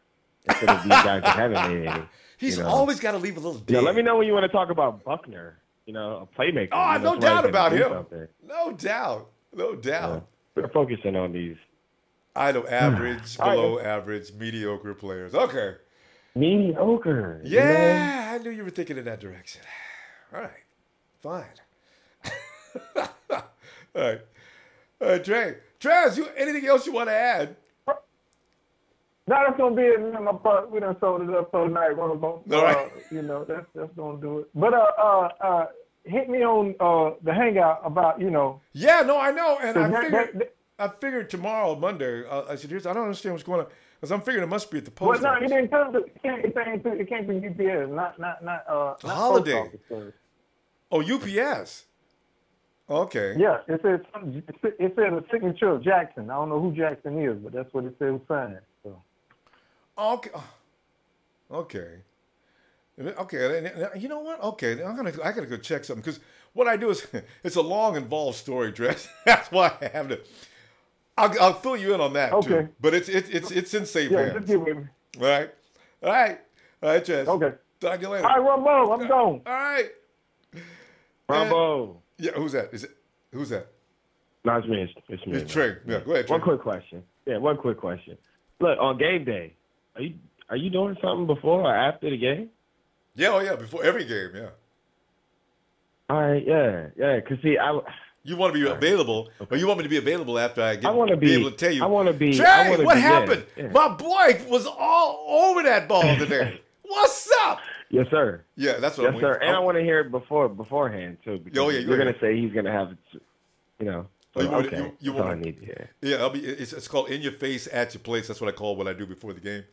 instead of these guys that haven't made any. He's always got to leave a little dig. Let me know when you want to talk about Buckner, a playmaker. Oh, no doubt about him. No doubt. We're focusing on these. I know average, below average, mediocre players. Okay. Mediocre. Yeah, I knew you were thinking in that direction. All right, fine. All right, Trey. Traz, anything else you want to add? No, that's gonna be it. We done sold it up for tonight, Ronbo. All right. That's gonna do it. But hit me on the hangout about Yeah, no, I know, and I figured tomorrow, Monday. I said, I don't understand what's going on. Because I'm figuring it must be at the post office. Well, no, he didn't come to. It came from UPS, not Holiday. Oh, UPS. Okay. Yeah, it said a signature of Jackson. I don't know who Jackson is, but that's what it said was signed. So. Okay. Okay. Okay, you know what? Okay, I gotta go check something because what I do is it's a long, involved story, Dress. That's why I have to. I'll fill you in on that too. But it's in safe hands. Just get with me. All right, Dress. Okay. Talk to you later. All right, Ronbo, I'm gone. All right. Ronbo. Yeah, who's that? Who's that? No, it's me. It's me. It's Trey. Yeah, go ahead, Trey. One quick question. Look, on game day, are you doing something before or after the game? Yeah, before every game, yeah. All right, yeah. Cause see, you want to be available, or you want me to be available after I get be able to tell you. I want to be. Trey, what happened? Yeah. My boy was all over that ball today. What's up? Yes, sir. Yeah, that's what I'm sir. And I want to hear it beforehand too. Because you're gonna say he's gonna have, okay. You that's all I want need to hear. Yeah, it's called in your face, at your place. That's what I call what I do before the game.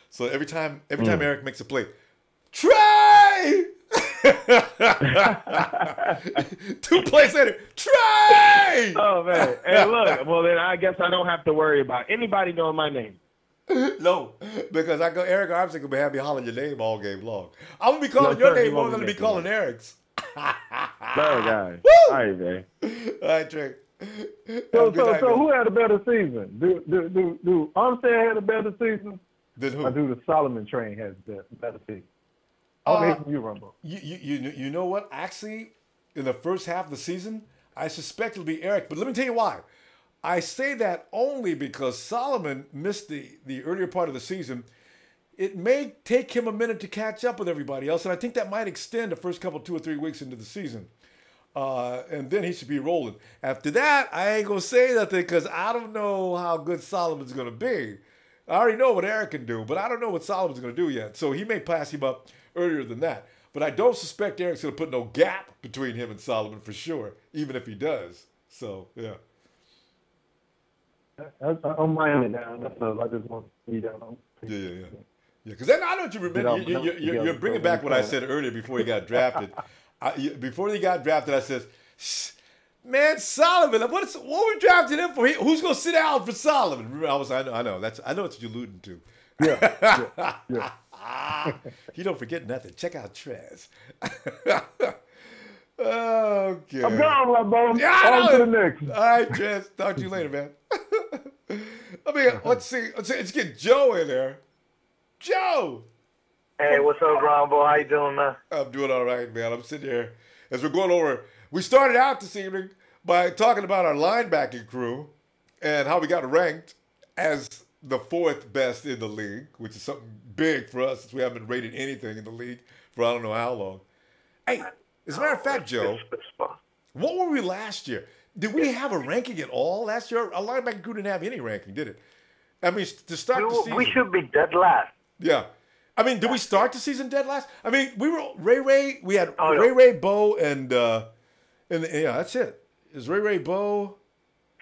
So every time Eric makes a play, Trey. 2 plays later, Trey. Oh man! Hey, look. Well, then I guess I don't have to worry about anybody knowing my name. No, because Eric Armstead gonna have me hollering your name all game long. I'm gonna be calling your name more than to be calling Eric's. No, guys. All right, man. All right, Trey. So who had a better season? Do Armstead had a better season? Than who? Or do the Solomon train has the better season? You, Rumble. You know what? Actually, in the first half of the season, I suspect it'll be Eric. But let me tell you why. I say that only because Solomon missed the earlier part of the season. It may take him a minute to catch up with everybody else, and I think that might extend the first couple, 2 or 3 weeks into the season. And then he should be rolling. After that, I ain't going to say nothing because I don't know how good Solomon's going to be. I already know what Eric can do, but I don't know what Solomon's going to do yet. So he may pass him up earlier than that. But I don't suspect Eric's going to put no gap between him and Solomon for sure, even if he does. So, yeah. I'm writing it down. That's I just want to see that. Yeah. Because I know what you remember. You're bringing back what I said earlier before he got drafted. Before he got drafted, I said, man, Solomon, what we drafted him for? Who's going to sit down for Solomon? Remember, I know what you're alluding to. Yeah. You don't forget nothing. Check out Trez. Okay. I'm gone, Ronbo. Yeah, on to the next. All right, Trez. Talk to you later, man. Let's see. Let's get Joe in there. Joe. Hey, what's up, Ronbo? How you doing, man? I'm doing all right, man. I'm sitting here as we're going over. We started out this evening by talking about our linebacking crew and how we got ranked as the 4th best in the league, which is something big for us since we haven't been rated anything in the league for I don't know how long. Hey, as a matter of fact, Joe, what were we last year? Did we have a ranking at all last year? Our linebacking crew didn't have any ranking, did it? I mean, to start the season. We should be dead last. Yeah. I mean, did we start the season dead last? I mean, we were Ray. We had Ray, Bo, and yeah, that's it. Is Ray, Bo?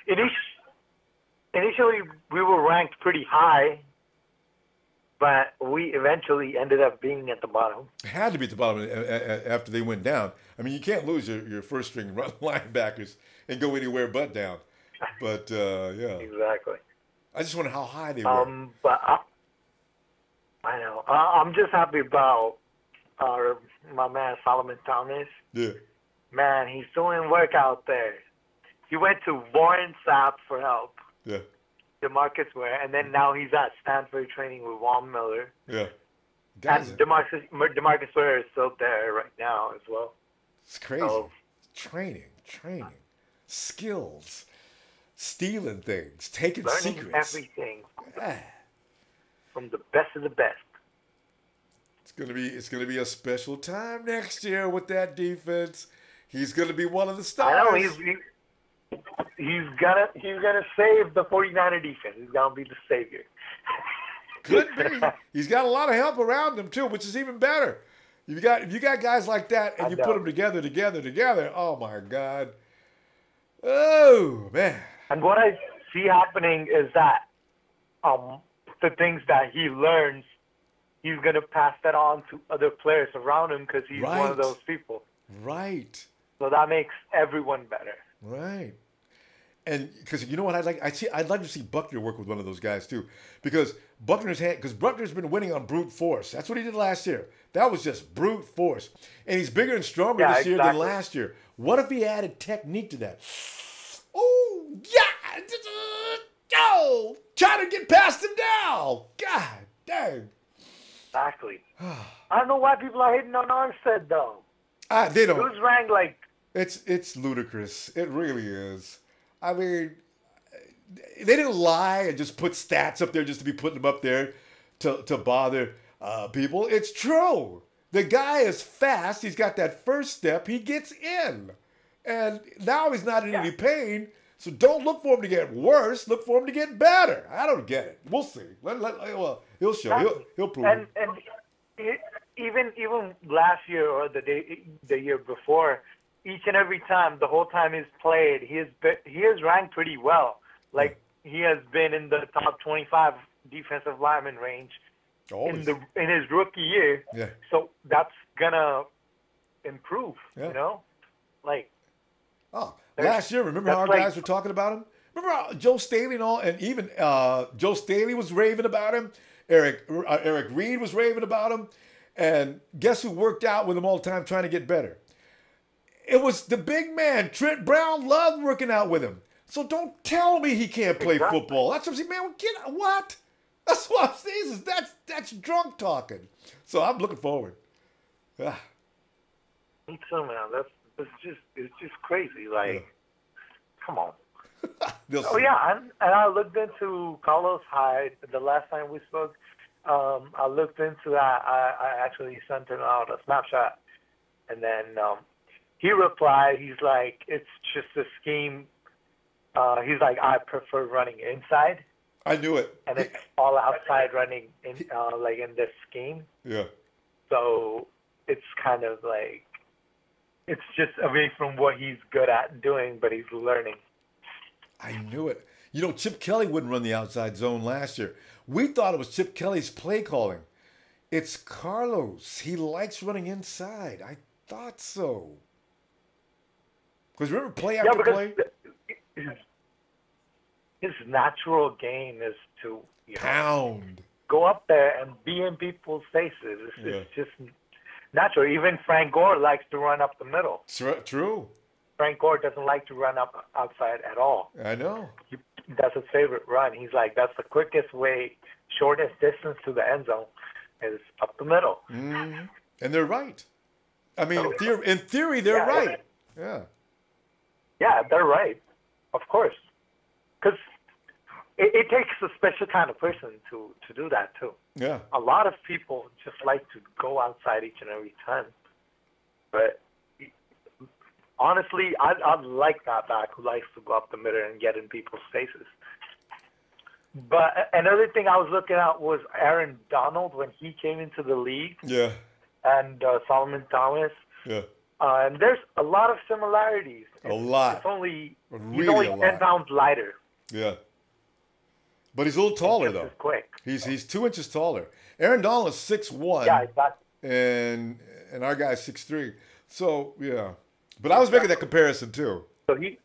Initially, we were ranked pretty high, but we eventually ended up being at the bottom. Had to be at the bottom after they went down. I mean, you can't lose your first string linebackers and go anywhere but down. But yeah, exactly. I just wonder how high they were. But I know. I'm just happy about my man Solomon Thomas. Yeah. Man, he's doing work out there. He went to Warren Sapp for help. Yeah. DeMarcus Ware, and then now he's at Stanford training with Von Miller. Yeah. And DeMarcus Ware is still there right now as well. It's crazy. So, training, skills, stealing things, taking learning secrets. Everything. Yeah. From the best of the best. It's gonna be a special time next year with that defense. He's gonna be one of the stars. I know he's gonna save the 49er defense. He's gonna be the savior. Could be. He's got a lot of help around him too, which is even better. If you got guys like that and you put them together, oh my God. Oh man. And what I see happening is that the things that he learns, he's gonna pass that on to other players around him because he's one of those people. Right. So that makes everyone better. Right. And because you know what I'd like to see Buckner work with one of those guys too, because Buckner's been winning on brute force. That's what he did last year. That was just brute force, and he's bigger and stronger this year than last year. What if he added technique to that? Oh yeah, oh, trying to get past him now. God dang. Exactly. I don't know why people are hating on Armstead though. They don't. Who's ranked like? It's ludicrous. It really is. I mean, they didn't lie and just put stats up there just to be putting them up there to bother people. It's true. The guy is fast. He's got that first step. He gets in. And now he's not in any pain. So don't look for him to get worse. Look for him to get better. I don't get it. We'll see. Well, he'll show. He'll prove it. And even last year or the year before, each and every time, the whole time he's played, he has ranked pretty well. Like he has been in the top 25 defensive lineman range in his rookie year. Yeah. So that's gonna improve. Yeah. You know, like. Oh, last year, remember how our guys were talking about him? Remember how Joe Staley and even Joe Staley was raving about him. Eric Reed was raving about him, and guess who worked out with him all the time trying to get better? It was the big man. Trent Brown loved working out with him. So don't tell me he can't play football. That's what I'm saying, man. What? That's what I'm saying. That's drunk talking. So I'm looking forward. Me too, man. It's just crazy. Like, come on. Yeah, and I looked into Carlos Hyde the last time we spoke. I looked into that. I actually sent him out a snapshot, and then he replied. He's like, it's just a scheme. He's like, I prefer running inside. I knew it. And it's all outside running in, like in this scheme. Yeah. So it's kind of like, it's just away from what he's good at doing, but he's learning. I knew it. You know, Chip Kelly wouldn't run the outside zone last year. We thought it was Chip Kelly's play calling. It's Carlos. He likes running inside. I thought so. Because remember play after play? His natural game is to pound. Go up there and be in people's faces. It's just natural. Even Frank Gore likes to run up the middle. True. Frank Gore doesn't like to run up outside at all. I know. That's his favorite run. He's like, that's the quickest way, shortest distance to the end zone is up the middle. Mm-hmm. And they're right. I mean, in theory, they're right. Yeah. Yeah, they're right. Of course. Because it takes a special kind of person to do that, too. Yeah. A lot of people just like to go outside each and every time. But honestly, I like that back who likes to go up the middle and get in people's faces. But another thing I was looking at was Aaron Donald when he came into the league. Yeah. And Solomon Thomas. Yeah. And there's a lot of similarities. A lot. It's only, really he's only 10 a lot. pounds lighter. Yeah. But he's a little taller, though. Quick. He's 2 inches taller. Aaron Donald is 6'1". Yeah, exactly. And our guy's 6'3". So, yeah. But I was making that comparison, too. So he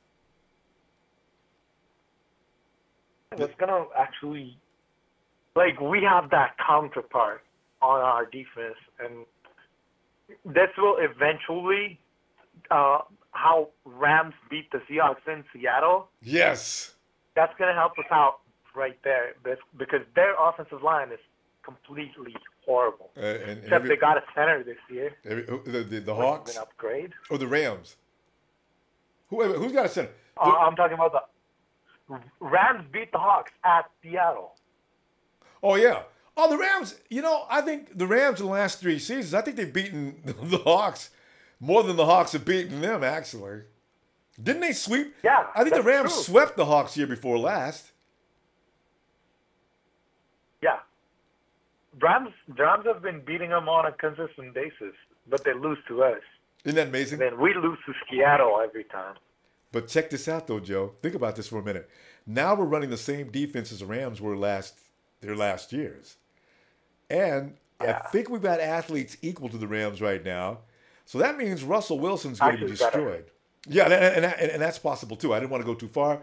was going to actually, like, we have that counterpart on our defense. And this will eventually, how Rams beat the Seahawks in Seattle. Yes. That's going to help us out right there because their offensive line is completely horrible. Except they got a center this year. The Hawks? An upgrade. Or the Rams? Who's got a center? I'm talking about the Rams beat the Hawks at Seattle. Oh, yeah. Oh, the Rams, you know, I think the Rams in the last 3 seasons, I think they've beaten the Hawks more than the Hawks have beaten them, actually. Didn't they sweep? Yeah. I think the Rams swept the Hawks year before last. Yeah. Rams have been beating them on a consistent basis, but they lose to us. Isn't that amazing? Then we lose to Seattle every time. But check this out, though, Joe. Think about this for a minute. Now we're running the same defense as the Rams were their last years. And I think we've got athletes equal to the Rams right now. So that means Russell Wilson's going to be destroyed. Yeah, and that's possible, too. I didn't want to go too far.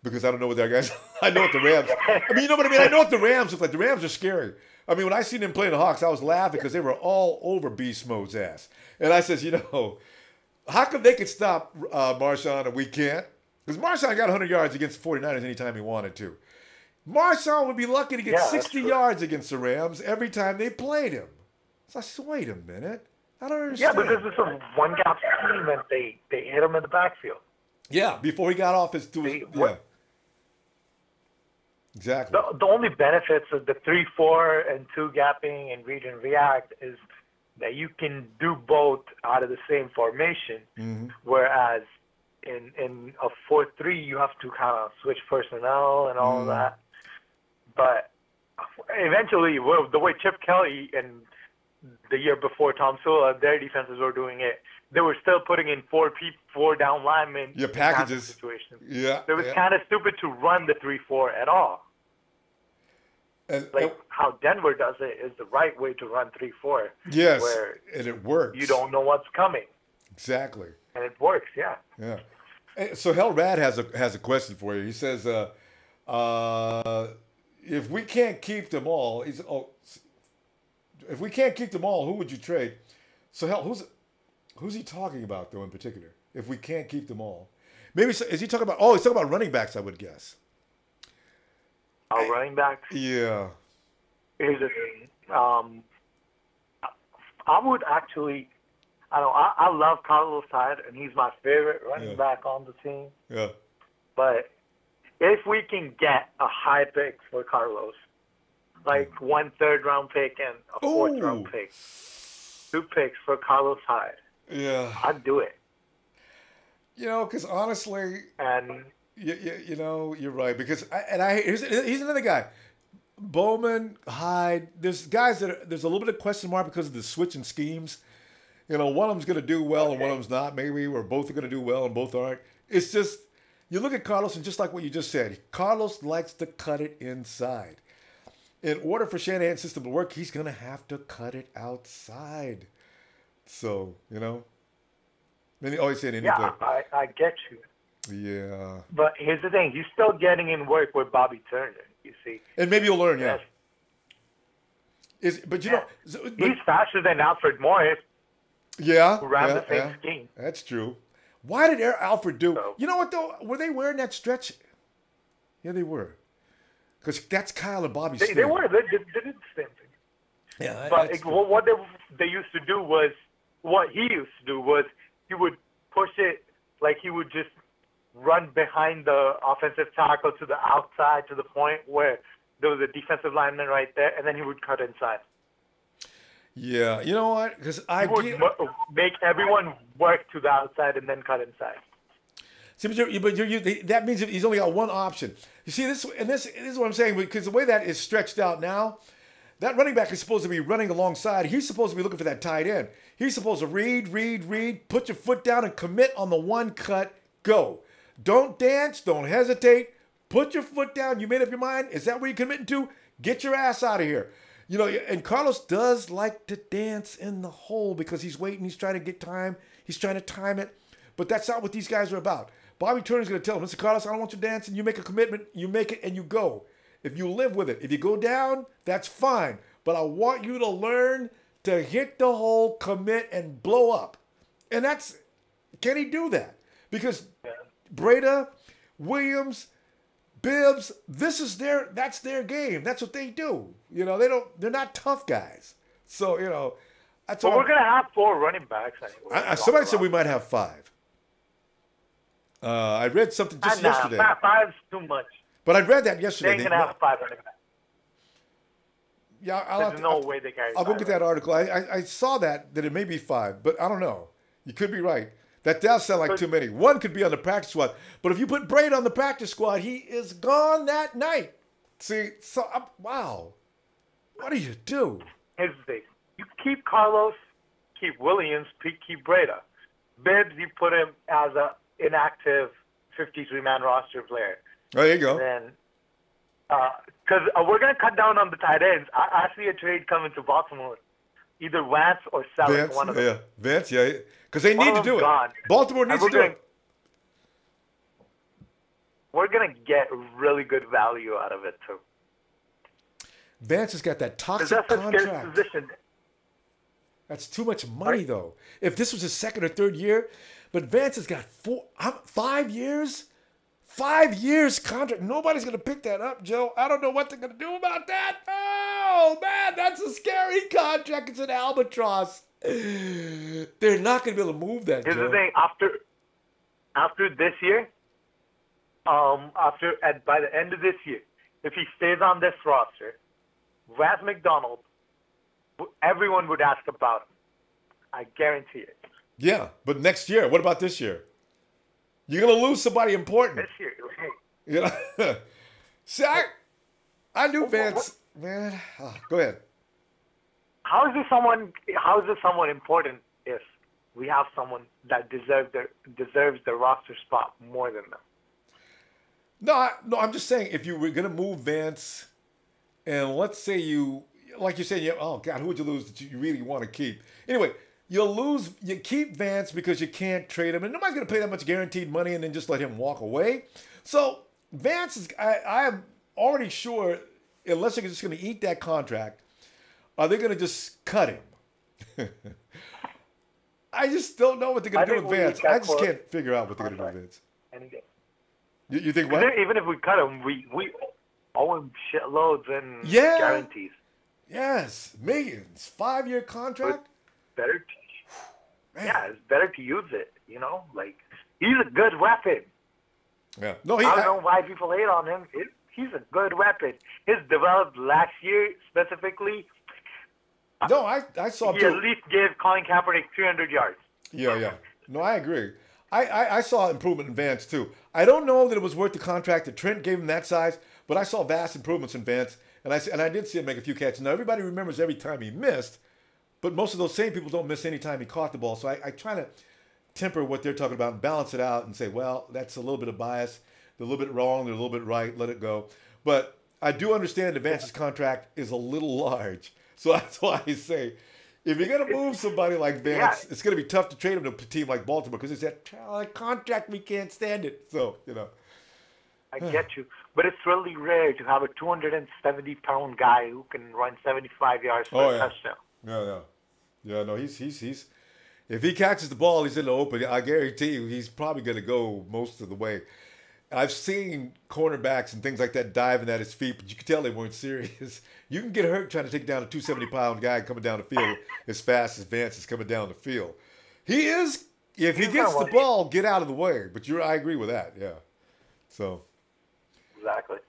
because I don't know what that guys. I know what the Rams. I mean, you know what I mean. I know what the Rams look like. The Rams are scary. I mean, when I seen them playing the Hawks, I was laughing because they were all over Beast Mode's ass. And I says, you know, how come they could stop Marshawn and we can't? Because Marshawn got 100 yards against the 49ers anytime he wanted to. Marshawn would be lucky to get 60 yards against the Rams every time they played him. So I said, wait a minute. I don't understand. Yeah, because it's a one-gap scheme and they hit him in the backfield. Yeah, before he got off his yeah. Exactly. The only benefits of the 3-4 and 2 gapping and read and react is that you can do both out of the same formation, whereas in a 4-3 you have to kind of switch personnel and all that. But eventually, the way Chip Kelly and the year before Tom Sula, their defenses were doing it, they were still putting in 4 down linemen. Your packages. Situations. Yeah. It was kind of stupid to run the 3-4 at all. And, how Denver does it is the right way to run 3-4. Yes, where and it works. You don't know what's coming. Exactly. And it works, yeah. Yeah. So Hell Rad has a question for you. He says, if we can't keep them all, if we can't keep them all, who would you trade? So Hell, who's he talking about though in particular? If we can't keep them all, maybe is he talking about? Oh, he's talking about running backs, I would guess. Running backs. Yeah. Here's the thing. I would actually. I love Carlos Hyde, and he's my favorite running back on the team. Yeah. But if we can get a high pick for Carlos, like 1 3rd-round pick and a 4th-round pick, 2 picks for Carlos Hyde, I'd do it. You know, because honestly, and you know, you're right. Because he's another guy. Bowman, Hyde. There's guys there's a little bit of question mark because of the switching schemes. You know, one of them's going to do well and one of them's not. Maybe, or both are going to do well and both aren't. It's just, you look at Carlos and just like what you just said, Carlos likes to cut it inside. In order for Shanahan's system to work, he's going to have to cut it outside. So, you know. Then he always said anything. Yeah, I get you. Yeah. But here's the thing. He's still getting in work with Bobby Turner, you see. And maybe you'll learn, yeah. But you know. He's faster than Alfred Morris. Yeah. Who ran the same scheme. That's true. Why did Alfred do? You know what though? Were they wearing that stretch? Yeah, they were. Because that's Kyle and Bobby's They were. They did the same thing. Yeah. But what they used to do was, what he used to do was, he would push it like he would just run behind the offensive tackle to the outside to the point where there was a defensive lineman right there, and then he would cut inside. Yeah, you know what? Because I would make everyone work to the outside and then cut inside. See, that means he's only got one option. You see, this is what I'm saying, because the way that is stretched out now, that running back is supposed to be running alongside. He's supposed to be looking for that tight end. He's supposed to read, put your foot down and commit on the one cut, go. Don't dance, don't hesitate. Put your foot down. You made up your mind. Is that what you're committing to? Get your ass out of here. You know, and Carlos does like to dance in the hole because he's waiting. He's trying to get time. He's trying to time it. But that's not what these guys are about. Bobby Turner's going to tell him, Mr. Carlos, I don't want you dancing. You make a commitment. You make it and you go. If you live with it. If you go down, that's fine. But I want you to learn to hit the hole, commit, and blow up. And can he do that? Because Breda, Williams, Bibbs, that's their game. That's what they do. You know, they're not tough guys. So, you know, that's all. We're going to have 4 running backs anyway. Somebody said we might have 5. I read something just yesterday. 5's too much. But I read that yesterday. They're going to have 5 running backs. Yeah, There's no way they carry 5. I'll go get that article. I saw that it may be 5, but I don't know. You could be right. That does sound like too many. One could be on the practice squad. But if you put Braid on the practice squad, he is gone that night. See, so, wow. What do you do? Here's the thing. You keep Carlos, keep Williams, keep Breda. Bibbs, you put him as an inactive 53-man roster player. Oh, there you go. And because we're going to cut down on the tight ends. I see a trade coming to Baltimore. Either Vance or Selleck, one of them. Yeah, Vance, yeah. Because they need to do it. Gone. Baltimore needs to do it. we're gonna get really good value out of it too. Vance has got that toxic That's a scarce contract. position. That's too much money, though. If this was his second or third year, but Vance has got 5 years. 5 years contract. Nobody's going to pick that up, Joe. I don't know what they're going to do about that. Oh, man, that's a scary contract. It's an albatross. They're not going to be able to move that, Here's Joe. the thing. After this year, by the end of this year, if he stays on this roster, Vance McDonald, everyone would ask about him. I guarantee it. Yeah, but next year, what about this year? You're going to lose somebody important. This year. You know? See, I knew Vance. Man, go ahead. How is this someone important if we have someone that deserves the roster spot more than them? No, I'm just saying if you were going to move Vance, and let's say you, like you said, oh God, who would you lose that you really want to keep? Anyway, you keep Vance because you can't trade him, and nobody's going to pay that much guaranteed money and then just let him walk away. So Vance is, I am already sure, unless they're just going to eat that contract, are they going to just cut him? I just don't know what they're going to do with Vance. I just can't figure out what they're going to do with Vance. You think what? Even if we cut him, we owe him shitloads and guarantees. Yes, millions. 5-year contract. Better, it's better to use it. You know, like he's a good weapon. Yeah. No, I don't know why people hate on him. He's a good weapon. He's developed last year specifically. No, I saw he at least gave Colin Kaepernick 300 yards. Yeah. No, I agree. I saw improvement in Vance too. I don't know that it was worth the contract that Trent gave him that size, but I saw vast improvements in Vance, and I did see him make a few catches. Now everybody remembers every time he missed, but most of those same people don't miss any time he caught the ball. So I try to temper what they're talking about and balance it out and say, well, that's a little bit of bias. They're a little bit wrong. They're a little bit right. Let it go. But I do understand that Vance's contract is a little large. So that's why I say, if you're going to move somebody like Vance, it's going to be tough to trade him to a team like Baltimore because it's that contract, we can't stand it. So, I get you. But it's really rare to have a 270-pound guy who can run 75 yards for a touchdown. Yeah, no, he's if he catches the ball, he's in the open. I guarantee you he's probably going to go most of the way. I've seen cornerbacks and things like that diving at his feet, but you could tell they weren't serious. You can get hurt trying to take down a 270-pound guy coming down the field as fast as Vance is coming down the field. He is, if he gets the ball, get out of the way. But I agree with that, yeah. So. Exactly.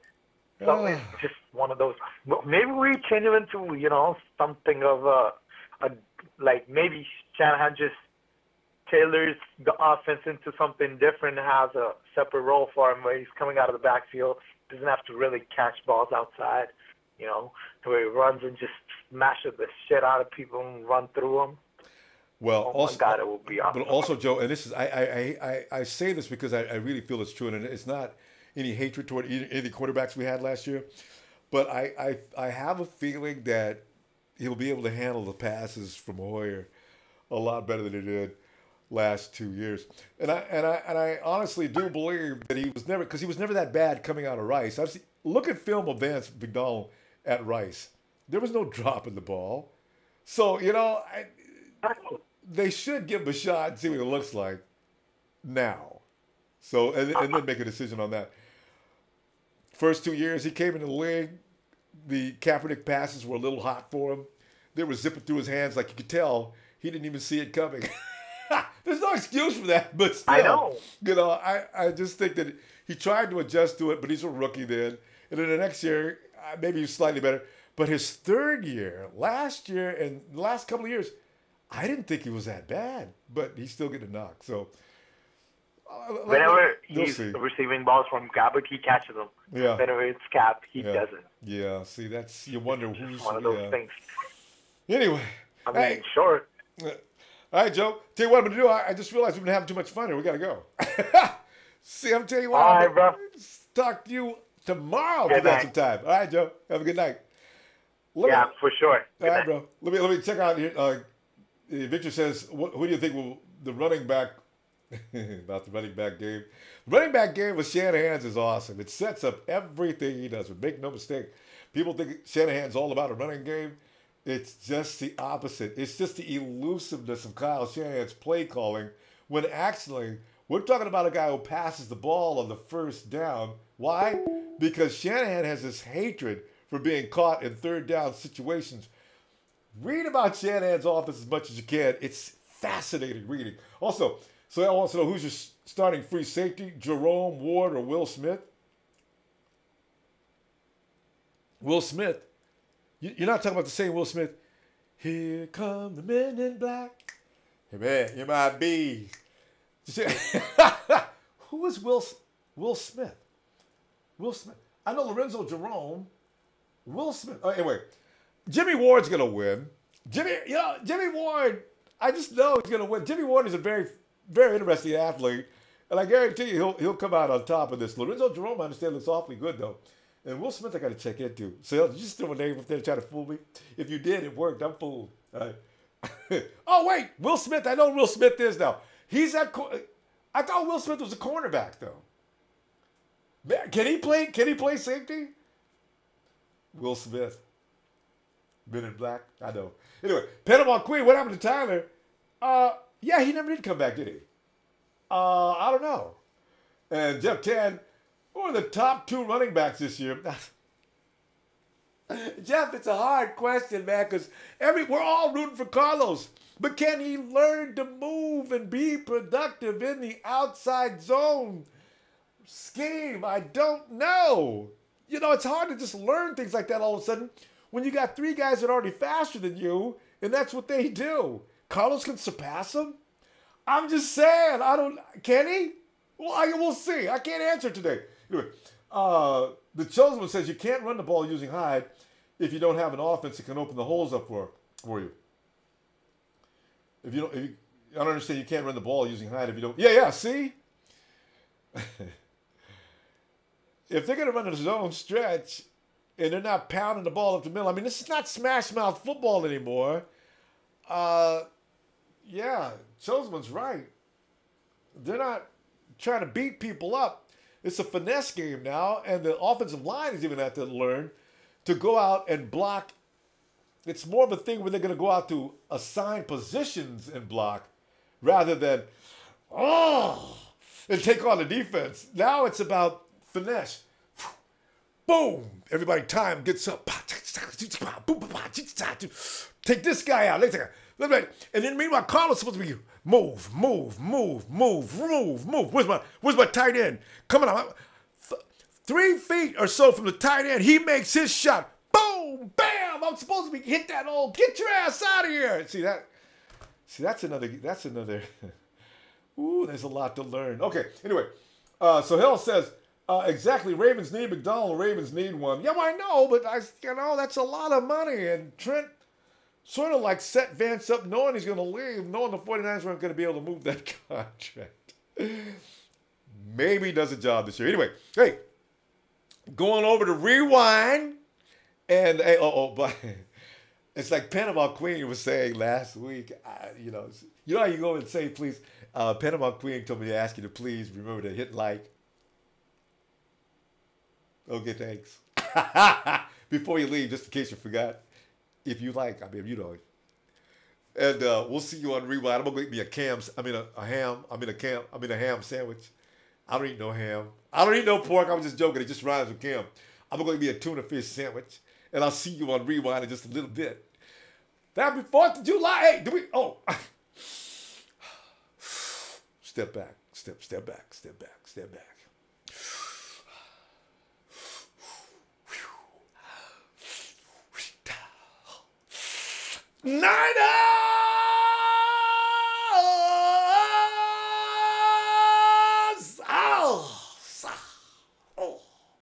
So it's just one of those. Maybe we change it into, something of like maybe Shanahan just tailors the offense into something different, has a separate role for him where he's coming out of the backfield, doesn't have to really catch balls outside, where he runs and just smashes the shit out of people and run through them. Well, also, my God, it will be awesome. But also, Joe, and this is I say this because I really feel it's true, and it's not any hatred toward any of the quarterbacks we had last year, but I have a feeling that he'll be able to handle the passes from Hoyer a lot better than he did last 2 years. And I honestly do believe that he was never that bad coming out of Rice. Look at film of Vance McDonald at Rice. There was no drop in the ball. So, they should give him a shot and see what it looks like now. So, and then make a decision on that. First 2 years he came in the league, the Kaepernick passes were a little hot for him. They were zipping through his hands like you could tell he didn't even see it coming. There's no excuse for that, but still. I know. I just think that he tried to adjust to it, but he's a rookie then. And then the next year, maybe he's slightly better. But his third year, last year, and the last couple of years, I didn't think he was that bad. But he's still getting knocked. So whenever he's receiving balls from Gabbard, he catches them. Yeah. Whenever it's Cap, he doesn't. Yeah. See, you wonder who's one of those things. Anyway, sure. All right, Joe. Tell you what I'm going to do. I just realized we've been having too much fun here. We got to go. See, I'm telling you what. All right, bro. Talk to you tomorrow if you got some time. All right, Joe. Have a good night. For sure. All right, bro. Let me check out here. Victor says, who do you think will the running back About the running back game. The running back game with Shanahan's is awesome. It sets up everything he does. But make no mistake, people think Shanahan's all about a running game. It's just the opposite. It's just the elusiveness of Kyle Shanahan's play calling when actually we're talking about a guy who passes the ball on the first down. Why? Because Shanahan has this hatred for being caught in third down situations. Read about Shanahan's offense as much as you can. It's fascinating reading. Also, so I want to know who's your starting free safety, Jerome Ward or Will Smith? Will Smith. You're not talking about the same Will Smith. Here come the men in black. Hey man, you might be. Who is Will Smith? Will Smith. I know Lorenzo Jerome. Will Smith. Oh, anyway, Jimmy Ward's gonna win. Jimmy Ward. I just know he's gonna win. Jimmy Ward is a very, very interesting athlete, and I guarantee you he'll come out on top of this. Lorenzo Jerome, I understand, looks awfully good though. And Will Smith, I got to check into. So did you just throw a name up there to try to fool me? If you did, it worked. I'm fooled. Oh wait, Will Smith. I know who Will Smith is now. He's at. I thought Will Smith was a cornerback though. Man, can he play? Can he play safety? Will Smith. Men in Black. I know. Anyway, Panama Queen. What happened to Tyler? Yeah, he never did come back, did he? I don't know. And Jeff Tan. Who are the top 2 running backs this year? Jeff, it's a hard question, man, because we're all rooting for Carlos. But can he learn to move and be productive in the outside zone scheme? I don't know. You know, it's hard to just learn things like that all of a sudden when you got 3 guys that are already faster than you, and that's what they do. Carlos can surpass him? I'm just saying. Can he? Well, we'll see. I can't answer today. Anyway, the Chosen One says you can't run the ball using Hyde if you don't have an offense that can open the holes up for you. I don't understand. You can't run the ball using Hyde if you don't. Yeah. See, if they're gonna run a zone stretch and they're not pounding the ball up the middle, I mean, this is not smash mouth football anymore. Yeah, Chosen One's right. They're not trying to beat people up. It's a finesse game now, and the offensive line is even have to learn to go out and block. It's more of a thing where they're going to go out to assign positions and block rather than, and take on the defense. Now it's about finesse. Boom! Everybody time gets up. Take this guy out. And then meanwhile, Carlos is supposed to be move. Where's my tight end? Coming out. 3 feet or so from the tight end, he makes his shot. Boom! Bam! I'm supposed to be hit that old. Get your ass out of here. See, that's another. Ooh, there's a lot to learn. Okay, anyway. So Hill says, exactly, Ravens need McDonald. Ravens need one. Yeah, well, I know, but that's a lot of money. And Trent sort of like set Vance up knowing he's going to leave, knowing the 49ers weren't going to be able to move that contract. Maybe he does a job this year. Anyway, hey, going over to Rewind. And, hey, but it's like Panama Queen was saying last week, you know how you go and say, please, Panama Queen told me to ask you to please remember to hit like. Okay, thanks. Before you leave, just in case you forgot. If you like, I mean, you know. And we'll see you on Rewind. I'm gonna make me a ham sandwich. I don't eat no ham. I don't eat no pork. I'm just joking. It just rhymes with ham. I'm gonna make me a tuna fish sandwich, and I'll see you on Rewind in just a little bit. Happy 4th of July. Hey, do we? Oh, step back. Step back. Niner!